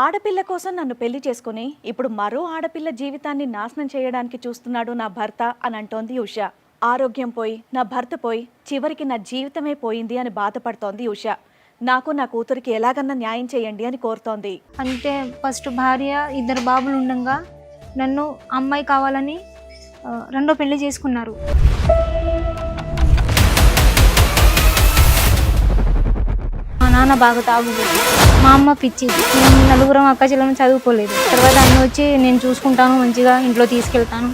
ఆడపిల్ల కోసం నన్ను పెళ్లి చేసుకుని ఇప్పుడు మరో ఆడపిల్ల జీవితాన్ని నాశనం చేయడానికి చూస్తున్నాడు నా భర్త అని అంటోంది ఉష. ఆరోగ్యం పోయి నా భర్త పోయి చివరికి నా జీవితమే పోయింది అని బాధపడుతోంది ఉష. నాకు నా కూతురికి ఎలాగన్నా న్యాయం చేయండి అని కోరుతోంది. అంటే ఫస్ట్ భార్య ఇద్దరు బాబులు ఉండగా నన్ను అమ్మాయి కావాలని రెండో పెళ్లి చేసుకున్నారు. మా నాన్న బాగా తాగుబోతు, మా అమ్మ పిచ్చిది. మేము నలుగురం అక్క చెల్లెలు చదువుకోలేదు. తర్వాత ఆయన వచ్చి నేను చూసుకుంటాను, మంచిగా ఇంట్లో తీసుకెళ్తాను.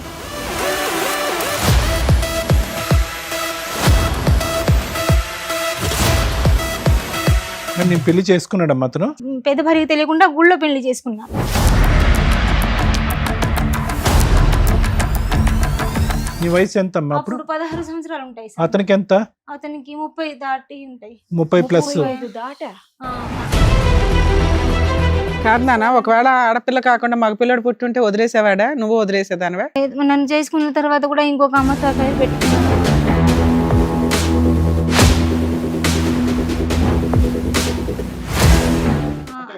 నేను పెళ్లి చేసుకున్నాడమ్మా అతను. పెద్ద భార్యకి తెలియకుండా గుళ్ళో పెళ్లి చేసుకున్నా. నీ వయసు ఎంత అమ్మా అప్పుడు? 16 సంవత్సరాలు ఉంటాయి. అతనికి ఎంత? అతనికి 30 దాటి ఉంటాయి. 30+ దాటా. కాదు నాన్న, ఒకవేళ ఆడపిల్ల కాకుండా మగపిల్లడు పుట్టుంటే వదిలేసేవాడా? నువ్వు వదిలేసేదానివా? నన్ను చేసుకున్న తర్వాత కూడా ఇంకొక అమ్మతో పెట్టుకున్నాను.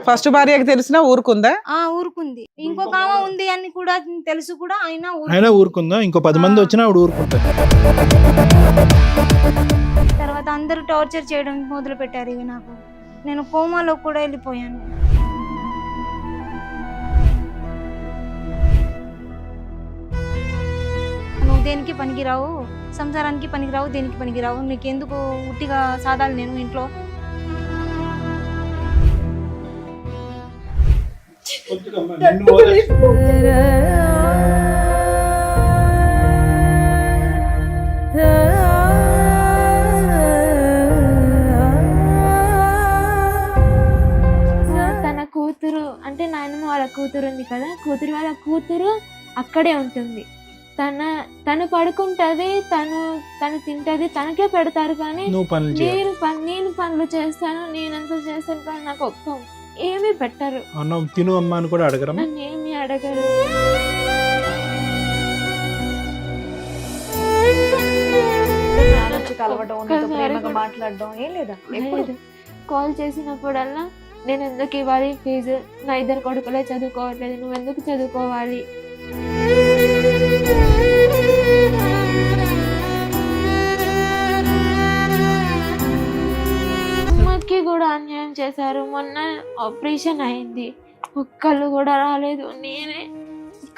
ఫస్ట్ భార్యకి తెలిసినా ఊరుకుందా? ఊరుకుంది. ఇంకొక ఆమె ఉంది అని కూడా తెలుసు కూడా అయినా ఊరుకుందా? ఇంకో 10 మంది వచ్చినా ఆవిడ ఊరుకుంటా. తర్వాత అందరూ టార్చర్ చేయడం మొదలు పెట్టారు. ఇవి నాకు, నేను కోమాలో కూడా వెళ్ళిపోయాను. నువ్వు దేనికి పనికిరావు, సంసారానికి పనికిరావు, దేనికి పనికిరావు, నీకెందుకు ఉట్టిగా సాధాలు నేను ఇంట్లో. తన కూతురు అంటే నాయనమ్మ వాళ్ళ కూతురు ఉంది కదా, వాళ్ళ కూతురు అక్కడే ఉంటుంది. తను పడుకుంటది, తను తింటది, తనకే పెడతారు. కానీ నేను పనులు చేస్తాను, నేనంతా చేస్తాను, కానీ నాకు ఒక్క ఏమీ పెట్టరు. అన్నం తిను అమ్మా అని కూడా అడగరు. నన్ను ఏమీ అడగరు. మాట్లాడడం ఏం లేదా? కాల్ చేసినప్పుడల్లా నేను ఎందుకు ఇవ్వాలి ఫీజు, నా 2 కొడుకులే చదువుకోవట్లేదు, నువ్వు ఎందుకు చదువుకోవాలి. అమ్మకి కూడా అన్యాయం చేశారు. మొన్న ఆపరేషన్ అయింది, ఒక్కళ్ళు కూడా రాలేదు. నేనే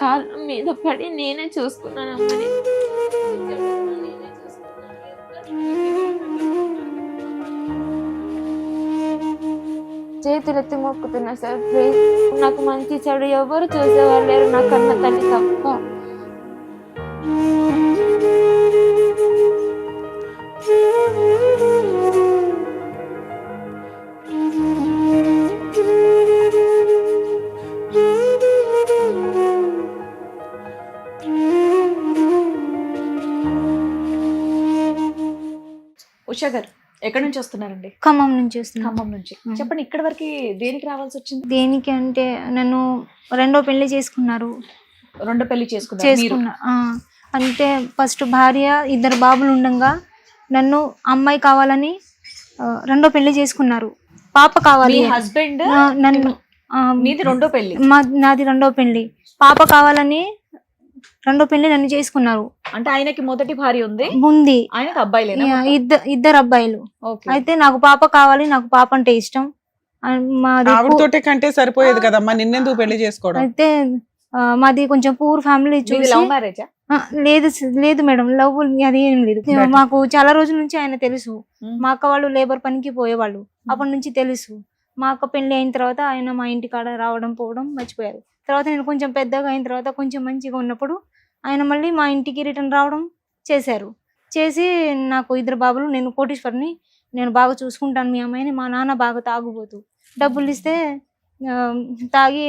కాళ్ళ మీద పడి నేనే చూసుకున్నాను అమ్మని. చేతులెత్తి మొక్కుతున్నా సార్, ప్లీజ్ నాకు మంచి చెడు ఎవరు చూసేవారు లేరు, నా కన్న తల్లి తప్ప. ఉషా గారు ఎక్కడి నుంచి వస్తున్నారండి? ఖమ్మం నుంచి వస్తున్నాను. ఖమ్మం నుంచి. చెప్పండి, ఇక్కడి వరకు దేనికి రావాల్సి వచ్చింది? దేనికి అంటే నన్ను రెండో పెళ్లి చేసుకున్నారు. రెండో పెళ్లి చేసుకున్నా. అంటే ఫస్ట్ భార్య ఇద్దరు బాబులు ఉండగా నన్ను అమ్మాయి కావాలని రెండో పెళ్లి చేసుకున్నారు. పాప కావాలి. హస్బెండ్ నన్ను మీది రెండో పెళ్లి? నాది రెండో పెళ్లి. పాప కావాలని రెండో పెళ్లి నన్ను చేసుకున్నారు. అంటే ఆయనకి మొదటి భార్య ఉంది, ఆయనకి అబ్బాయిలేనా? ఇద్దరు అబ్బాయిలు. అయితే నాకు పాప కావాలి, నాకు పాప అంటే ఇష్టం. ఆవిడతోటే కంటే సరిపోయేది కదమ్మా, నిన్నెందుకు పెళ్లి చేసుకోవడం? అయితే మాది కొంచెం పూర్ ఫ్యామిలీ. లవ్ మ్యారేజా? లేదు మేడం, లవ్ అది ఏం లేదు. మాకు చాలా రోజుల నుంచి ఆయన తెలుసు. మా అక్క వాళ్ళు లేబర్ పనికి పోయేవాళ్ళు, అప్పటి నుంచి తెలుసు. మా అక్క పెళ్లి అయిన తర్వాత ఆయన మా ఇంటి కాడ రావడం పోవడం మర్చిపోయారు. తర్వాత నేను కొంచెం పెద్దగా అయిన తర్వాత, కొంచెం మంచిగా ఉన్నప్పుడు ఆయన మళ్ళీ మా ఇంటికి రిటర్న్ రావడం చేశారు. చేసి నాకు 2 బాబులు, నేను కోటీశ్వరిని, నేను బాగా చూసుకుంటాను మీ అమ్మాయిని. మా నాన్న బాగా తాగుబోతు, డబ్బులు ఇస్తే తాగి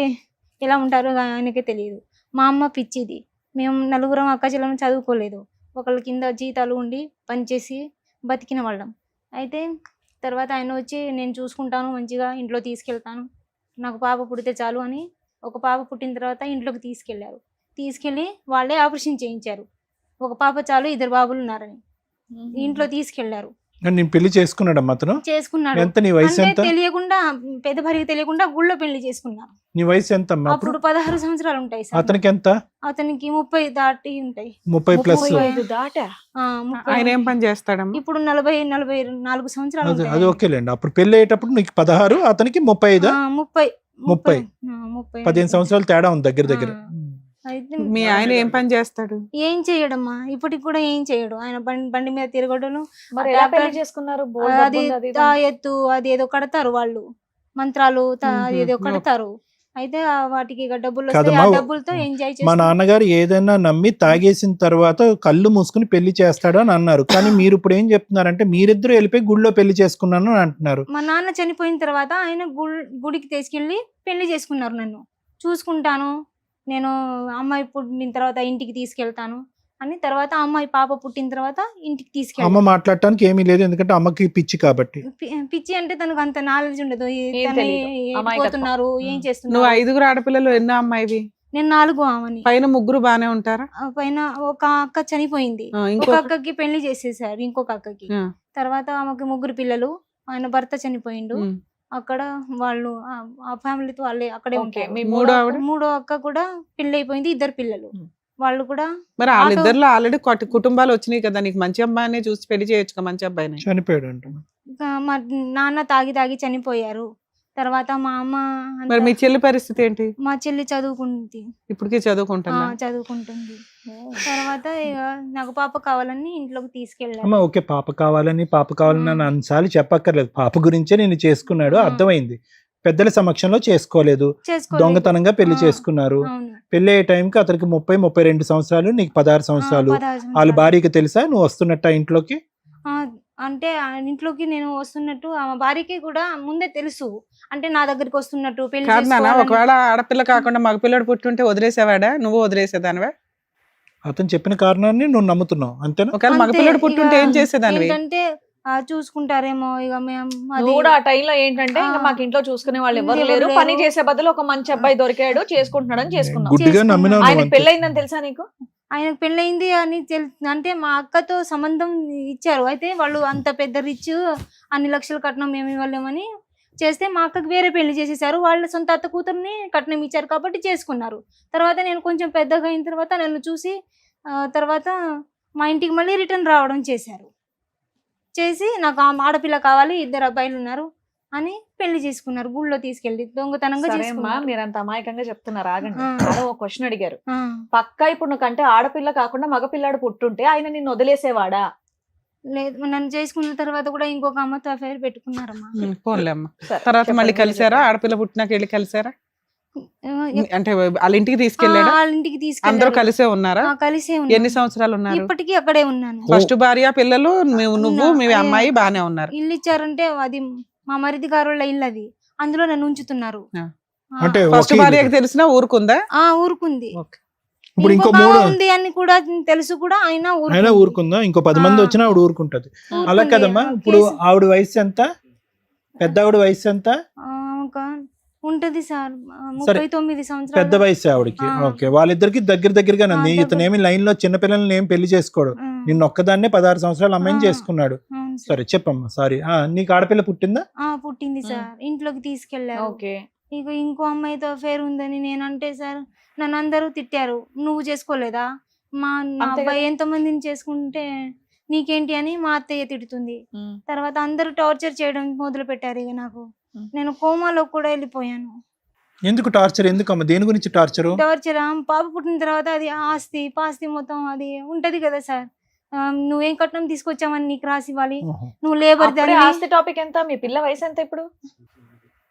ఎలా ఉంటారో ఆయనకే తెలియదు. మా అమ్మ పిచ్చిది. మేము నలుగురం అక్క చెల్లెలు చదువుకోలేదు, ఒకళ్ళ కింద జీతాలు ఉండి పనిచేసి బతికిన వాళ్ళం. అయితే తర్వాత ఆయన వచ్చి నేను చూసుకుంటాను, మంచిగా ఇంట్లో తీసుకెళ్తాను, నాకు పాప పుడితే చాలు అని. ఒక పాప పుట్టిన తర్వాత ఇంట్లోకి తీసుకెళ్లారు. తీసుకెళ్ళి వాళ్ళే ఆపరేషన్ చేయించారు. ఒక పాప చాలు, 2 బాబులు ఉన్నారని ఇంట్లో తీసుకెళ్లారు. నేను పెళ్లి చేసుకున్నాడమ్మా అతను. చేసుకున్నాడు. ఎంత నీ వయసు అంటే ఎంత? తెలియకుండా పెద్ద భార్యకి తెలియకుండా గుళ్ళో పెళ్లి చేసుకున్నాను. నీ వయసు ఎంత అమ్మా అప్పుడు? అప్పుడు 16 సంవత్సరాలు ఉంటాయి సార్. అతనికి ఎంత? అతనికి 30 దాటి ఉంటాయి. 30 ప్లస్. 35 దాటా? 30. ఆయన ఏం పని చేస్తాడమ్మా? ఇప్పుడు 40-44 సంవత్సరాలు అది ఉంటాయి. ఓకేలేండి. అప్పుడు పెళ్లి అయ్యేటప్పుడు నీకు 16, అతనికి 35. 30. 15 సంవత్సరాలు తేడా ఉంది దగ్గర దగ్గర. అయితే మీ ఆయన ఏం పని చేస్తాడు? ఏం చేయడమ్మా, ఇప్పటికి కూడా ఏం చేయడు. ఆయన బండి మీద తిరగడం, మరి ఎలా పెళ్లి చేసుకున్నారు? బోల్డ్ డబ్బు అది ఉంది, అది ఇది. తాయెత్తు అది ఏదో కడతారు వాళ్ళు, మంత్రాలు అది ఏదో మ్మ్. కడతారు. అయితే వాటికి ఇక డబ్బులు కాదమ్మా, వస్తాయి, ఆ డబ్బులతో ఎంజాయ్ మా చేస్తారు. నాన్నగారు ఏదైనా నమ్మి తాగేసిన తర్వాత కళ్ళు మూసుకుని పెళ్లి చేస్తాడు అని అన్నారు. కానీ మీరు ఇప్పుడు ఏం చెప్తున్నారంటే మీరిద్దరు వెళ్ళిపోయి గుడిలో పెళ్లి చేసుకున్నాను అని అంటున్నారు. మా నాన్న చనిపోయిన తర్వాత ఆయన గుడికి తీసుకెళ్లి పెళ్లి చేసుకున్నారు. నన్ను చూసుకుంటాను, నేను అమ్మాయి పుట్టిన తర్వాత ఇంటికి తీసుకెళ్తాను అని. తర్వాత అమ్మాయి పాప పుట్టిన తర్వాత ఇంటికి అమ్మ తీసుకెళ్తాను. మాట్లాడటానికి ఏమీ లేదు, ఎందుకంటే అమ్మకి పిచ్చి కాబట్టి. పిచ్చి అంటే తనకు అంత నాలెడ్జ్ ఉండదు. ఏం తను తెలీదు. ఎటు అమాయకత్వం. పోతున్నారు, ఏం నువ్వు చేస్తున్నారు. 5 ఆడపిల్లలు, ఎన్నో అమ్మాయివి? నేను 4 ఆమెని. పైన 3 బానే ఉంటారా? పైన ఒక అక్క చనిపోయింది, ఒక ఇంకో అక్కకి పెళ్లి చేసేసారు, ఇంకొక అక్కకి. ఆ. తర్వాత ఆమెకి 3 పిల్లలు, ఆయన భర్త చనిపోయిండు. ఉమ్. అక్కడ వాళ్ళు ఆ ఫ్యామిలీతో వాళ్ళే అక్కడే ఓకే, ఉంటారు. మీ మూడో ఆవిడ? మూడో అక్క కూడా పెళ్లి అయిపోయింది, 2 పిల్లలు. ఉమ్. వాళ్ళు కూడా మరి వాళ్ళిద్దరిలో ఆల్రెడీ కుటుంబాలు వచ్చినాయి కదా, నీకు మంచి అమ్మాయినే చూసి పెళ్లి చేయొచ్చు, మంచి అబ్బాయిని. చనిపోయాడు అంట. మా నాన్న తాగి చనిపోయారు. తర్వాత మా అమ్మ అంతా- మరి మీ చెల్లి పరిస్థితి ఏంటి? మా చెల్లి చదువుకుంది, ఇప్పటికీ చదువుకుంటున్నా? చదువుకుంటుంది. తర్వాత ఇక నాకు పాప కావాలని ఇంట్లోకి తీసుకెళ్ళారు. అమ్మ ఓకే, పాప కావాలని అని అన్నిసార్లు చెప్పక్కర్లేదు. పాప గురించే నేను చేసుకున్నాడు, అర్థమైంది. పెద్దల సమక్షంలో చేసుకోలేదు, చేసుకోలేదు. దొంగతనంగా పెళ్లి ఆ. చేసుకున్నారు. అవును. పెళ్లి అయ్యే టైంకి అతనికి 30-32 సంవత్సరాలు, నీకు 16 సంవత్సరాలు. 16 వాళ్ళ సంవత్సరాలు. భార్యకి తెలుసా నువ్వు వస్తున్నట్ట ఇంట్లోకి? ఆ, అంటే ఆ ఇంట్లోకి నేను వస్తున్నట్టు ఆమె భార్యకి కూడా ముందే తెలుసు. అంటే నా దగ్గరికి వస్తున్నట్టు, పెళ్లి కాదు నాన్న, చేసుకోవాలని. ఒకవేళ ఆడపిల్ల కాకుండా మగపిల్లడు పుట్టుంటే వదిలేసేవాడా? నువ్వు వదిలేసేదానివా? అతను చెప్పిన కారణాన్ని నువ్వు నమ్ముతున్నావు అంతేనా? ఒకవేళ అంతే, మగపిల్లడు పుట్టుంటే ఇక ఏం చేసేదానివి? ఏంటంటే చూసుకుంటారేమో ఇక మేము అది నువ్వు కూడా ఆ టైంలో ఏంటంటే ఇంకా ఆ. మాకు ఇంట్లో చూసుకునే వాళ్ళు ఎవరు ఎవరు లేరు, లేరు. పని చేసే బదులు ఒక మంచి అబ్బాయి దొరికాడు, చేసుకుంటున్నాడని చేసుకున్నావు. గుడ్డిగా చేసుకున్నా. నమ్మినావు ఆయన నువ్వు అంతే. పెళ్ళయిందని తెలుసా నీకు? ఆయనకు పెళ్ళయింది అని అంటే మా అక్కతో సంబంధం ఇచ్చారు. అయితే వాళ్ళు అంత పెద్ద రిచ్, అన్ని లక్షలు కట్నం మేము ఇవ్వలేమని చేస్తే మా అక్కకి వేరే పెళ్లి చేసేసారు. వాళ్ళ సొంత అత్త కూతుర్ని కట్నం ఇచ్చారు కాబట్టి చేసుకున్నారు. తర్వాత నేను కొంచెం పెద్దగా అయిన తర్వాత నన్ను చూసి తర్వాత మా ఇంటికి మళ్ళీ రిటర్న్ రావడం చేసి నాకు ఆడపిల్ల కావాలి, 2 అబ్బాయిలు ఉన్నారు అని పెళ్లి చేసుకున్నారు. గుళ్ళో తీసుకెళ్లి దొంగతనంగా సరే అమ్మా, చేసుకున్నారు. మీరంత అమాయకంగా చెప్తున్నారు, ఆగండి. ఆ. అలా ఒక క్వశ్చన్ అడిగారు. ఆ, పక్కా ఇప్పుడు నువ్వు కంటే ఆడపిల్ల కాకుండా మగపిల్లాడు పుట్టుంటే ఆయన నిన్ను వదిలేసేవాడా? లేదు, నన్ను చేసుకున్న తర్వాత కూడా ఇంకొక అమ్మతో అఫైర్ పెట్టుకున్నారమ్మా. పోన్లే అమ్మ. సరే, తర్వాత చెప్పండి, మళ్ళీ మీరు కలిసారా? చెప్పండి. ఆడపిల్ల పుట్టినాక వెళ్ళి కలిసారా? ఆ, అంటే వాళ్ళ ఇంటికి తీసుకెళ్ళాడా? వాళ్ళ ఇంటికి అందరూ తీసుకెళ్ళారు. కలిసే ఉన్నారా? కలిసే ఎన్ని ఉన్నాను. సంవత్సరాలు ఉన్నారు? ఇప్పటికీ అక్కడే ఉన్నాను. ఫస్ట్ భార్య, పిల్లలు, నువ్వు మీ ఉన్నా. అమ్మాయి బానే ఉన్నారు. ఇల్లు ఇచ్చారంటే అది మా మరిది గారుల ఇల్లు, అది అందులో నన్ను ఉంచుతున్నారు. ఆ. ఆ, అంటే ఫస్ట్ ఓకే, భార్యకి తెలిసినా ఊరుకుందా? ఊరుకుంది. ఇప్పుడు ఇంకో ఇంకొక 3 ఉంది అని కూడా తెలుసు కూడా అయినా అయినా ఊరుకుందా? ఇంకో 10 మంది వచ్చినా ఆవిడ ఊరుకుంటది. అలా కదమ్మా. ఇప్పుడు ఆవిడ వయసు ఎంత? పెద్ద ఆవిడ వయసు ఎంత? ఉంటది సార్, సరే. 39 పెద్ద సంవత్సరాలు. వయసు ఆవిడకి. ఆ. ఓకే, వాళ్ళిద్దరికి దగ్గరగానే ఉంది. దగ్గర. ఇతను ఏమి లైన్ లో చిన్నపిల్లల్ని ఏం పెళ్లి చేసుకోడు. ఆ, నిన్న ఒక్కదాన్నే 16 సంవత్సరాల అమ్మాయిని ఆ. చేసుకున్నాడు. అవును సార్. సరే చెప్పమ్మా. సారీ, నీకు ఆడపిల్ల పుట్టిందా? పుట్టింది సార్, ఇంట్లోకి తీసుకెళ్లారు. ఓకే, ఇక ఇంకో అమ్మాయితో అఫేర్ ఉందని నేనంటే సార్ నన్ను అందరూ తిట్టారు. నువ్వు చేసుకోలేదా, నా అంతే అబ్బాయి కదా. ఎంతమందిని చేసుకుంటే నీకేంటి అని మా అత్తయ్య తిడుతుంది. ఉమ్. తర్వాత అందరూ టార్చర్ చేయడం మొదలు పెట్టారు. ఇక నాకు ఉమ్. నేను కోమాలో కూడా వెళ్ళిపోయాను. ఎందుకు టార్చర్? ఎందుకమ్మా? దేని గురించి టార్చర్? టార్చర్ పాప పుట్టిన తర్వాత అది ఆస్తి పాస్తి మొత్తం అది ఉంటది కదా సార్. నువ్వేం కట్నం తీసుకొచ్చావని నీకు రాసి ఇవ్వాలి, నువ్వు లేబర్ అప్పుడే ఆస్తి టాపిక్ ఎంత? మీ పిల్ల వయసు ఎంత ఇప్పుడు?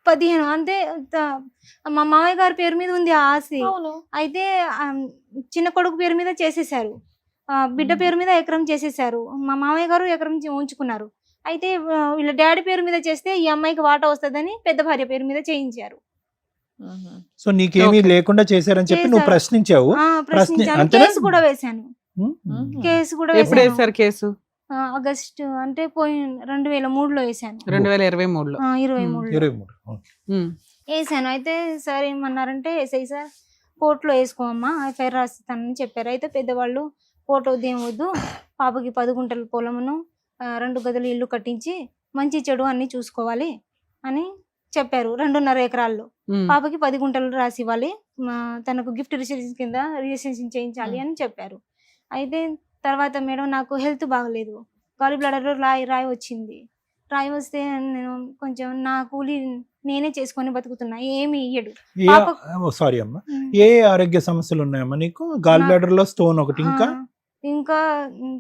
15 అంతే. మా మామయ్య గారి పేరు మీద ఉంది ఆ ఆస్తి. అవును. అయితే చిన్న కొడుకు పేరు మీద చేసేసారు, బిడ్డ పేరు మీద ఎకరం చేసేసారు. మా మామయ్య గారు ఎకరం ఉంచుకున్నారు. అయితే వీళ్ళ డాడీ పేరు మీద చేస్తే ఈ అమ్మాయికి వాటా వస్తుందని పెద్ద భార్య పేరు మీద చేయించారు. సో నీకేమీ లేకుండా చేశారని చెప్పి నువ్వు చేశారు. ప్రశ్నించావు. ప్రశ్నించాను, అంతేనా? కేసు కూడా వేశాను. కేసు కూడా ఎప్పుడు వేశాను. వేసారు కేసు? ఆగస్ట్ అంటే 2003లో వేసాను. 2023లో. 23లో 23. ఓకే. వేసాను. అయితే సార్ ఏమన్నారంటే, ఎస్ఐ సార్ కోర్టులో వేసుకోమ్మా, ఎఫ్ఐఆర్ రాస్తానని చెప్పారు. అయితే పెద్దవాళ్ళు కోర్టు వద్దు, ఏం వద్దు, పాపకి 10 గుంటల పొలమును 2 గదులు ఇల్లు కట్టించి మంచి చెడు అన్ని చూసుకోవాలి అని చెప్పారు. 2.5 ఎకరాల్లో పాపకి 10 గుంటలు రాసి ఇవ్వాలి, తనకు గిఫ్ట్ రిజిస్ట్రేషన్ కింద రిజిస్ట్రేషన్ చేయించాలి అని చెప్పారు. అయితే తర్వాత మేడం నాకు హెల్త్ బాగలేదు, గాలి బ్లాడర్లో రాయి వచ్చింది. రాయి వస్తే నేను కొంచెం నా కూలి నేనే చేసుకొని బతుకుతున్నా, ఏమి ఇయ్యడు. సారీ అమ్మా, ఏ ఆరోగ్య సమస్యలు ఉన్నాయమ్మా నీకు? గాల్ బ్లాడర్ లో స్టోన్ ఒకటి, ఇంకా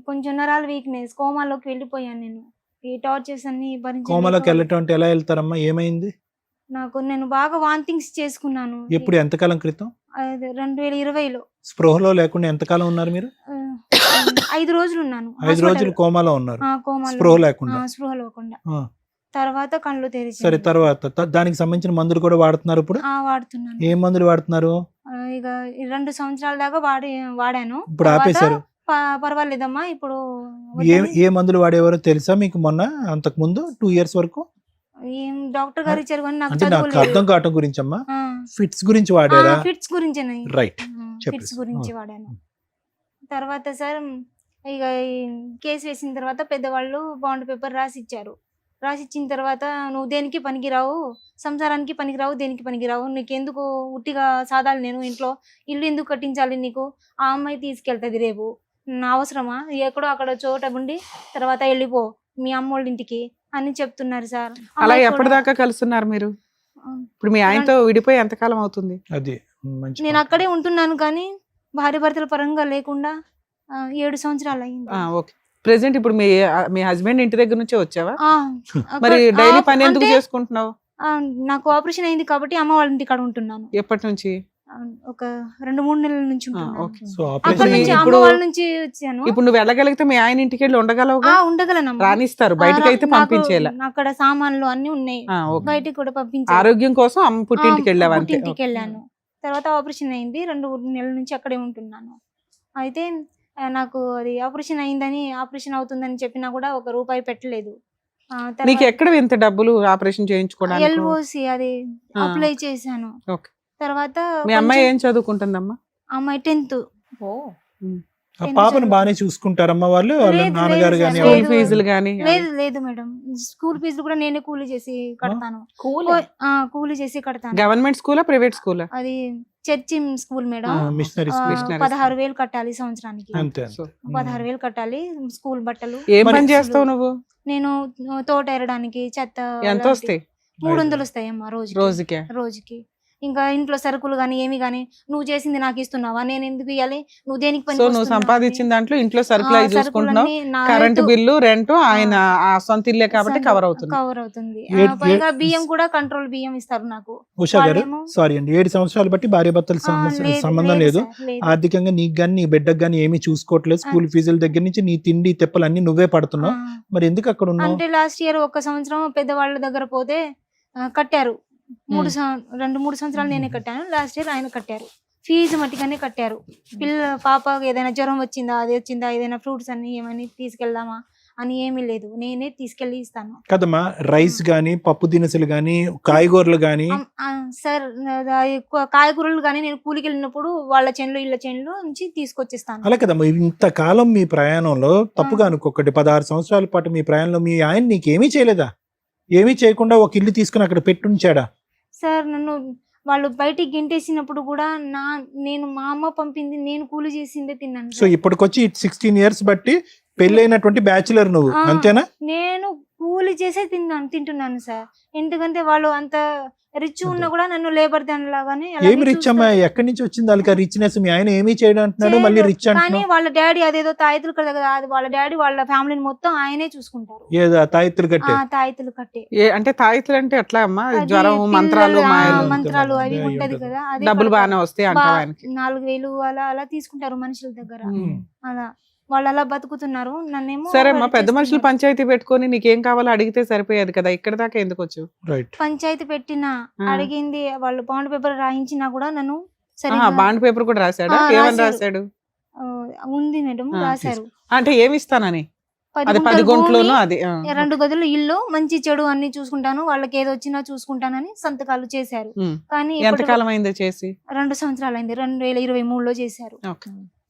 కొంచెం నరాల వీక్నెస్, కోమాలోకి వెళ్ళిపోయాను నేను. ఈ టార్చర్స్ అన్ని భరించి కోమాలోకి వెళ్ళటం అంటే ఎలా వెళ్తారమ్మా? ఏమైంది? నేను బాగా వాంతింగ్స్ చేసుకున్నాను. ఎప్పుడు, ఎంతకాలం క్రితం? 2020లో. స్పృహలో లేకుండా ఎంతకాలం ఉన్నారు మీరు? 5 రోజులు ఉన్నాను. 5 రోజులు కోమాలో ఉన్నారు, స్పృహ లేకుండా. తర్వాత కళ్ళు తెరిచి. సరే, తర్వాత దానికి సంబంధించిన మందులు కూడా వాడుతున్నారు ఇప్పుడు? వాడుతున్నాను. ఏ మందులు వాడుతున్నారు? ఇక 2 సంవత్సరాల దాకా వాడాను. ఇప్పుడు ఆపేశారు? పర్వాలేదమ్మా ఇప్పుడు. ఏ మందులు వాడేవారో తెలుసా మీకు? మొన్న అంతకు ముందు 2 years వరకు ఏం డాక్టర్ గారు ఇచ్చారు కానీ నాకు అర్థం కావటం గురించి అమ్మా. ఫిట్స్ గురించి వాడారా? ఫిట్స్ గురించి, రైట్, ఫిట్స్ గురించి వాడాను. తర్వాత సార్ ఇక కేసు వేసిన తర్వాత పెద్దవాళ్ళు బాండ్ పేపర్ రాసి ఇచ్చారు. రాసి ఇచ్చిన తర్వాత నువ్వు దేనికి పనికిరావు, సంసారానికి పనికిరావు, దేనికి పనికిరావు, నీకెందుకు ఉట్టిగా సాదాలి, నేను ఇంట్లో ఇల్లు ఎందుకు కట్టించాలి నీకు, ఆ అమ్మాయి తీసుకెళ్తుంది రేపు, నా అవసరమా, ఎక్కడో అక్కడ చోట ఉండి తర్వాత వెళ్ళిపో మీ అమ్మోళ్ళ ఇంటికి అని చెప్తున్నారు సార్. అలా ఎప్పటిదాకా కలుస్తున్నారు మీరు? ఇప్పుడు మీ ఆయనతో విడిపోయి ఎంతకాలం అవుతుంది? అది నేను అక్కడే ఉంటున్నాను కానీ భార్య భర్తల పరంగా లేకుండా 7 సంవత్సరాలు అయింది. ఓకే, ప్రెసెంట్ ఇప్పుడు మీ హస్బెండ్ ఇంటి దగ్గర నుంచే వచ్చావా? మరి డైలీ పని ఎందుకు చేసుకుంటున్నావు? నాకు ఆపరేషన్ అయింది కాబట్టి అమ్మ వాళ్ళ ఇంటి కాడ ఉంటున్నాను. ఎప్పటి నుంచి? ఒక 2-3 నెలల నుంచి ఇప్పుడు నువ్వు వెళ్ళగలిగితే మీ ఆయన ఇంటికి వెళ్ళి ఉండగలవుగా? ఉండగలను, రానిస్తారు, బయటకు అయితే పంపించేలా. అక్కడ సామాన్లు అన్ని ఉన్నాయి, బయటకి కూడా పంపించారు. ఆరోగ్యం కోసం అమ్మ పుట్టింటికి వెళ్ళావు? ఇంటికి వెళ్ళాను. తర్వాత ఆపరేషన్ అయింది, 2 నెలల నుంచి అక్కడే ఉంటున్నాను. అయితే నాకు అది ఆపరేషన్ అయిందని, ఆపరేషన్ అవుతుందని చెప్పినా కూడా 1 రూపాయి పెట్టలేదు. నీకు ఎక్కడ ఇంత డబ్బులు ఆపరేషన్ చేయించుకోవడానికి? LOC అది అప్లై చేశాను. తర్వాత మీ అమ్మాయి ఏం చదువుకుంటుందమ్మా? అమ్మాయి 10th. పాపను బానే చూసుకుంటారమ్మా వాళ్ళు, నాన్నగారు గానీ? ఫీజులు గానీ? లేదు మేడం, స్కూల్ ఫీజులు కూడా నేనే కూలీ చేసి కడతాను. కూలీ చేసి కడతాను. గవర్నమెంట్ స్కూలా, ప్రైవేట్ స్కూలా? అది చర్చి స్కూల్ మేడం. 16,000 కట్టాలి సంవత్సరానికి. 16,000 కట్టాలి. స్కూల్ బట్టలు. ఏం పని చేస్తావు నువ్వు? నేను తోట ఎరడానికి, చెత్త. ఎంత వస్తాయి? 300 వస్తాయి అమ్మా రోజుకి. ఇంకా ఇంట్లో సరుకులు గానీ ఏమి గానీ నువ్వు చేసింది నాకు ఇస్తున్నావా, నేను ఎందుకు ఇవ్వాలి, నువ్వు దేనికి పని? నువ్వు సంపాదించిన దాంట్లో ఇంట్లో సరుకులు అవి చూసుకుంటున్నావు, కరెంట్ బిల్లు, రెంట్, ఆయన సొంత ఇల్లే కాబట్టి కవర్ అవుతుంది. పైగా బియ్యం కూడా కంట్రోల్ బియ్యం ఇస్తారు నాకు. ఉషా గారు, సారీ అండి, 7 సంవత్సరాలు బట్టి భార్య భర్తల సంబంధం లేదు, ఆర్థికంగా నీకు గానీ నీ బిడ్డకు గానీ ఏమీ చూసుకోవట్లేదు, స్కూల్ ఫీజుల దగ్గర నుంచి నీ తిండి తెప్పలు అన్ని నువ్వే పడుతున్నావు, మరి ఎందుకు అక్కడ ఉన్నావు? అంటే లాస్ట్ ఇయర్ 1 సంవత్సరం పెద్దవాళ్ళ దగ్గర పోతే కట్టారు. 2-3 సంవత్సరాలు నేనే కట్టాను. లాస్ట్ ఇయర్ ఆయన కట్టారు. ఫీజు మట్టిగానే కట్టారు. పాప ఏదైనా జ్వరం వచ్చిందా, అది వచ్చిందా, ఏదైనా ఫ్రూట్స్ అన్ని ఏమని తీసుకెళ్దామా అని ఏమీ లేదు, నేనే తీసుకెళ్లి ఇస్తాను కదమ్మా. రైస్ గానీ, పప్పు దినుసులు గానీ, కాయగూరలు గానీ? సార్ కాయగూరలు గానీ నేను కూలికి వెళ్ళినప్పుడు వాళ్ళ చేనులో ఇళ్ళ చేనులో నుంచి తీసుకొచ్చేస్తాను. అలా కదమ్మా, ఇంతకాలం మీ ప్రయాణంలో తప్పుగా అనుకోకండి, 16 సంవత్సరాల పాటు మీ ప్రయాణంలో మీ ఆయన నీకేమీ చేయలేదా? ఏమీ చేయకుండా ఒక ఇల్లు తీసుకుని అక్కడ పెట్టుంచాడా? సార్ నన్ను వాళ్ళు బయటికి గెంటేసినప్పుడు కూడా మా అమ్మ పంపింది, నేను కూలి చేసిందే తిన్నాను. సో ఇప్పటికొచ్చి 16 years బట్టి పెళ్ళైనటువంటి బ్యాచులర్ నువ్వు, అంతేనా? నేను కూలి చేసే తింటున్నాను సార్. ఎందుకంటే వాళ్ళు అంత రిచ్ ఉన్నా కూడా నన్ను లేబర్ దాని లాగానే. ఏమి రిచ్ అమ్మా, ఎక్కడి నుంచి వచ్చింది వాళ్ళకి రిచ్నెస్? మీ ఆయన ఏమీ చేయడం అంటున్నాడు, మళ్ళీ రిచ్ అంటున్నాడు. కానీ వాళ్ళ డాడీ అదేదో తాయితులు కదా, అది వాళ్ళ డాడీ వాళ్ళ ఫ్యామిలీని మొత్తం ఆయనే చూసుకుంటారు. ఏదో తాయితులు కట్టే? తాయితులు కట్టే. అంటే తాయితులు అంటే ఎట్లా అమ్మా? జ్వరం, మంత్రాలు అవి ఉంటది కదా, డబ్బులు బాగానే వస్తాయి. 4,000 అలా తీసుకుంటారు మనుషుల దగ్గర. అలా వాళ్ళు అలా బతుకుతున్నారు. నన్నేమో సరే అమ్మా, పెద్ద మనుషులు పంచాయతీ పెట్టుకొని నీకేం కావాలో అడిగితే సరిపోయేది కదా, ఇక్కడ దాకా ఎందుకు వచ్చావు? పంచాయతీ పెట్టినా అడిగింది, వాళ్ళు బాండ్ పేపర్ రాయించినా కూడా నన్ను బాండ్ పేపర్ కూడా రాశాడా? ఏమని రాశాడు? ఉంది మేడం, రాశారు. అంటే ఏమి ఇస్తానని? 10 గుంట్లోనూ అది 2 గదులు ఇల్లు, మంచి చెడు అన్ని చూసుకుంటాను, వాళ్ళకి ఏదో వచ్చినా చూసుకుంటానని సంతకాలు చేశారు. కానీ ఎంతకాలం అయిందో చేసి? 2 సంవత్సరాలు అయింది. 2023లో చేశారు.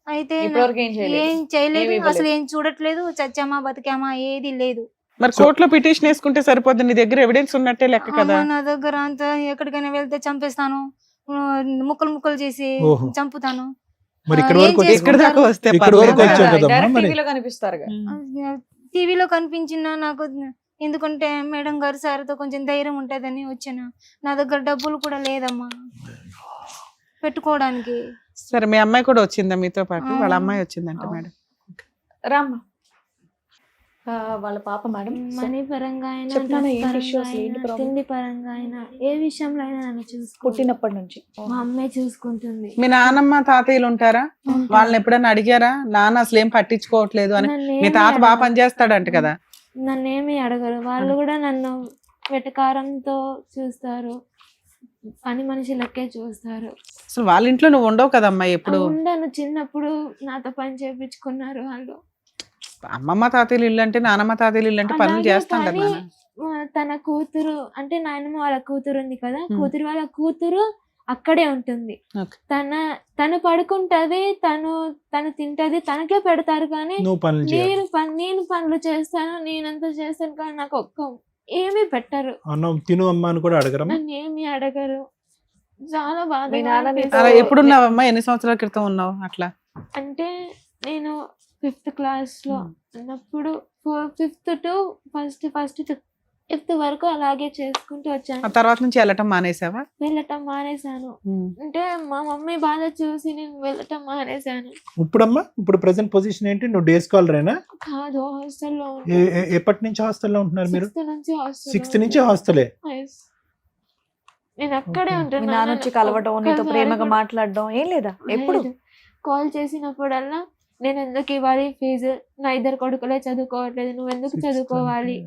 అయితే ఇప్పటివరకు ఏం చేయలేదు? ఏం చేయలేదు, ఏమీ ఇవ్వలేదు. అసలు ఏం చూడట్లేదు, చచ్చామా బతికామా ఏది లేదు. మరి కోర్టులో పిటిషన్ వేసుకుంటే సరిపోద్ది, నీ దగ్గర ఎవిడెన్స్ ఉన్నట్టే లెక్క కదా. అమ్మ నా దగ్గర అంత ఎక్కడికైనా వెళ్తే చంపేస్తాను, ముక్కలు ముక్కలు చేసి ఓహో. చంపుతాను. మరి ఇక్కడ ఏం వరకు వచ్చి- ఇక్కడ దాకా వస్తే ఇక్కడ వరకు పర్లేదా? వచ్చావు కదమ్మా డైరెక్ట్ మరి. టీవీలో కనిపిస్తారుగా. టీవీలో కనిపించిన నాకు, ఎందుకంటే మేడం గారు సార్తో కొంచెం ధైర్యం ఉంటుందని వచ్చాను. నా దగ్గర డబ్బులు కూడా లేదమ్మా పెట్టుకోవడానికి. సరే, మీ అమ్మాయి కూడా వచ్చిందా మీతో పాటు? వాళ్ళ అమ్మాయి వచ్చిందంట ఆ. మేడం. రామ్మా. వాళ్ళ పాప మేడం. మనీ పరంగా అయినా, చెప్తాను, డ్రెస్ ఏంటి issue పరంగా అసలు, ఏంటి అయినా, problem? తిండి పరంగా అయినా, ఏ విషయంలో అయినా నన్ను చూసుకుంటుంది. పుట్టినప్పటి నుంచి మా అమ్మాయి చూసుకుంటుంది. మీ నానమ్మ తాతయ్యలు ఉంటారా? వాళ్ళని ఎప్పుడైనా అడిగారా? నాన్న అసలు ఏం పట్టించుకోవట్లేదు అని. మీ తాత బాగా పనిచేస్తాడంట కదా. నన్నేమి అడగరు, వాళ్ళు కూడా నన్ను వెటకారంతో చూస్తారు, పని మనిషి లెక్కే చూస్తారు. అసలు వాళ్ళ ఇంట్లో నువ్వు ఉండవు కదమ్మా ఎప్పుడు. ఉండను, చిన్నప్పుడు నాతో పని చేపించుకున్నారు వాళ్ళు. అమ్మమ్మ తాతయ్యలు ఇల్లు అంటే, నానమ్మ తాతయ్యలు ఇల్లు అంటే పనులు అలాగే చేస్తాం కదా కానీ, నాన్న. తన కూతురు అంటే నాయనమ్మ వాళ్ళ కూతురు ఉంది కదా, కూతురు వాళ్ళ కూతురు అక్కడే ఉంటుంది. Okay. తను పడుకుంటది, తను తింటది, తనకే పెడతారు కానీ నువ్వు పనులు చేయాలి. నేను పనులు చేస్తాను, నేనంతా చేస్తాను కానీ నాకు ఏమీ పెట్టరు, అన్నం తిను అమ్మ అని కూడా అడగరమ్మా. నన్ను ఏమీ అడగరు. చాలా మీ బాధగా నాన్న అనిపిస్తుంది. అలా ఎప్పుడున్నావమ్మా? ఎన్ని సంవత్సరాల క్రితం ఉన్నావు అట్లా? అంటే నేను 5th క్లాస్ లో ఉన్నప్పుడు 5th to ఫిఫ్త్ వరకు అలాగే చేసుకుంటూ ఆ వచ్చాను. తర్వాత నుంచి వెళ్ళటం మానేసావా? వెళ్ళటం మానేశాను. అంటే మా మమ్మీ బాధ చూసి నేను వెళ్ళటం మానేశాను. ఇప్పుడమ్మా ఇప్పుడు ప్రెసెంట్ పొజిషన్ ఏంటి? నువ్వు డే స్కాలరేనా? కాదు, హాస్టల్లో ఎప్పటి నుంచి హాస్టల్లో ఉంటున్నారు మీరు? 6th నుంచి హాస్టల్. 6th నుంచి హాస్టలే. నేను అక్కడే Okay. మీ ఉంటున్నాను. నాన్న వచ్చి కలవడం, నీతో ప్రేమగా మాట్లాడడం ఏం లేదా? ఎప్పుడు కాల్ చేసినప్పుడల్లా నేను ఎందుకు ఇవ్వాలి ఫీజు, నా 2 కొడుకులే చదువుకోవట్లేదు, నువ్వు ఎందుకు చదువుకోవాలి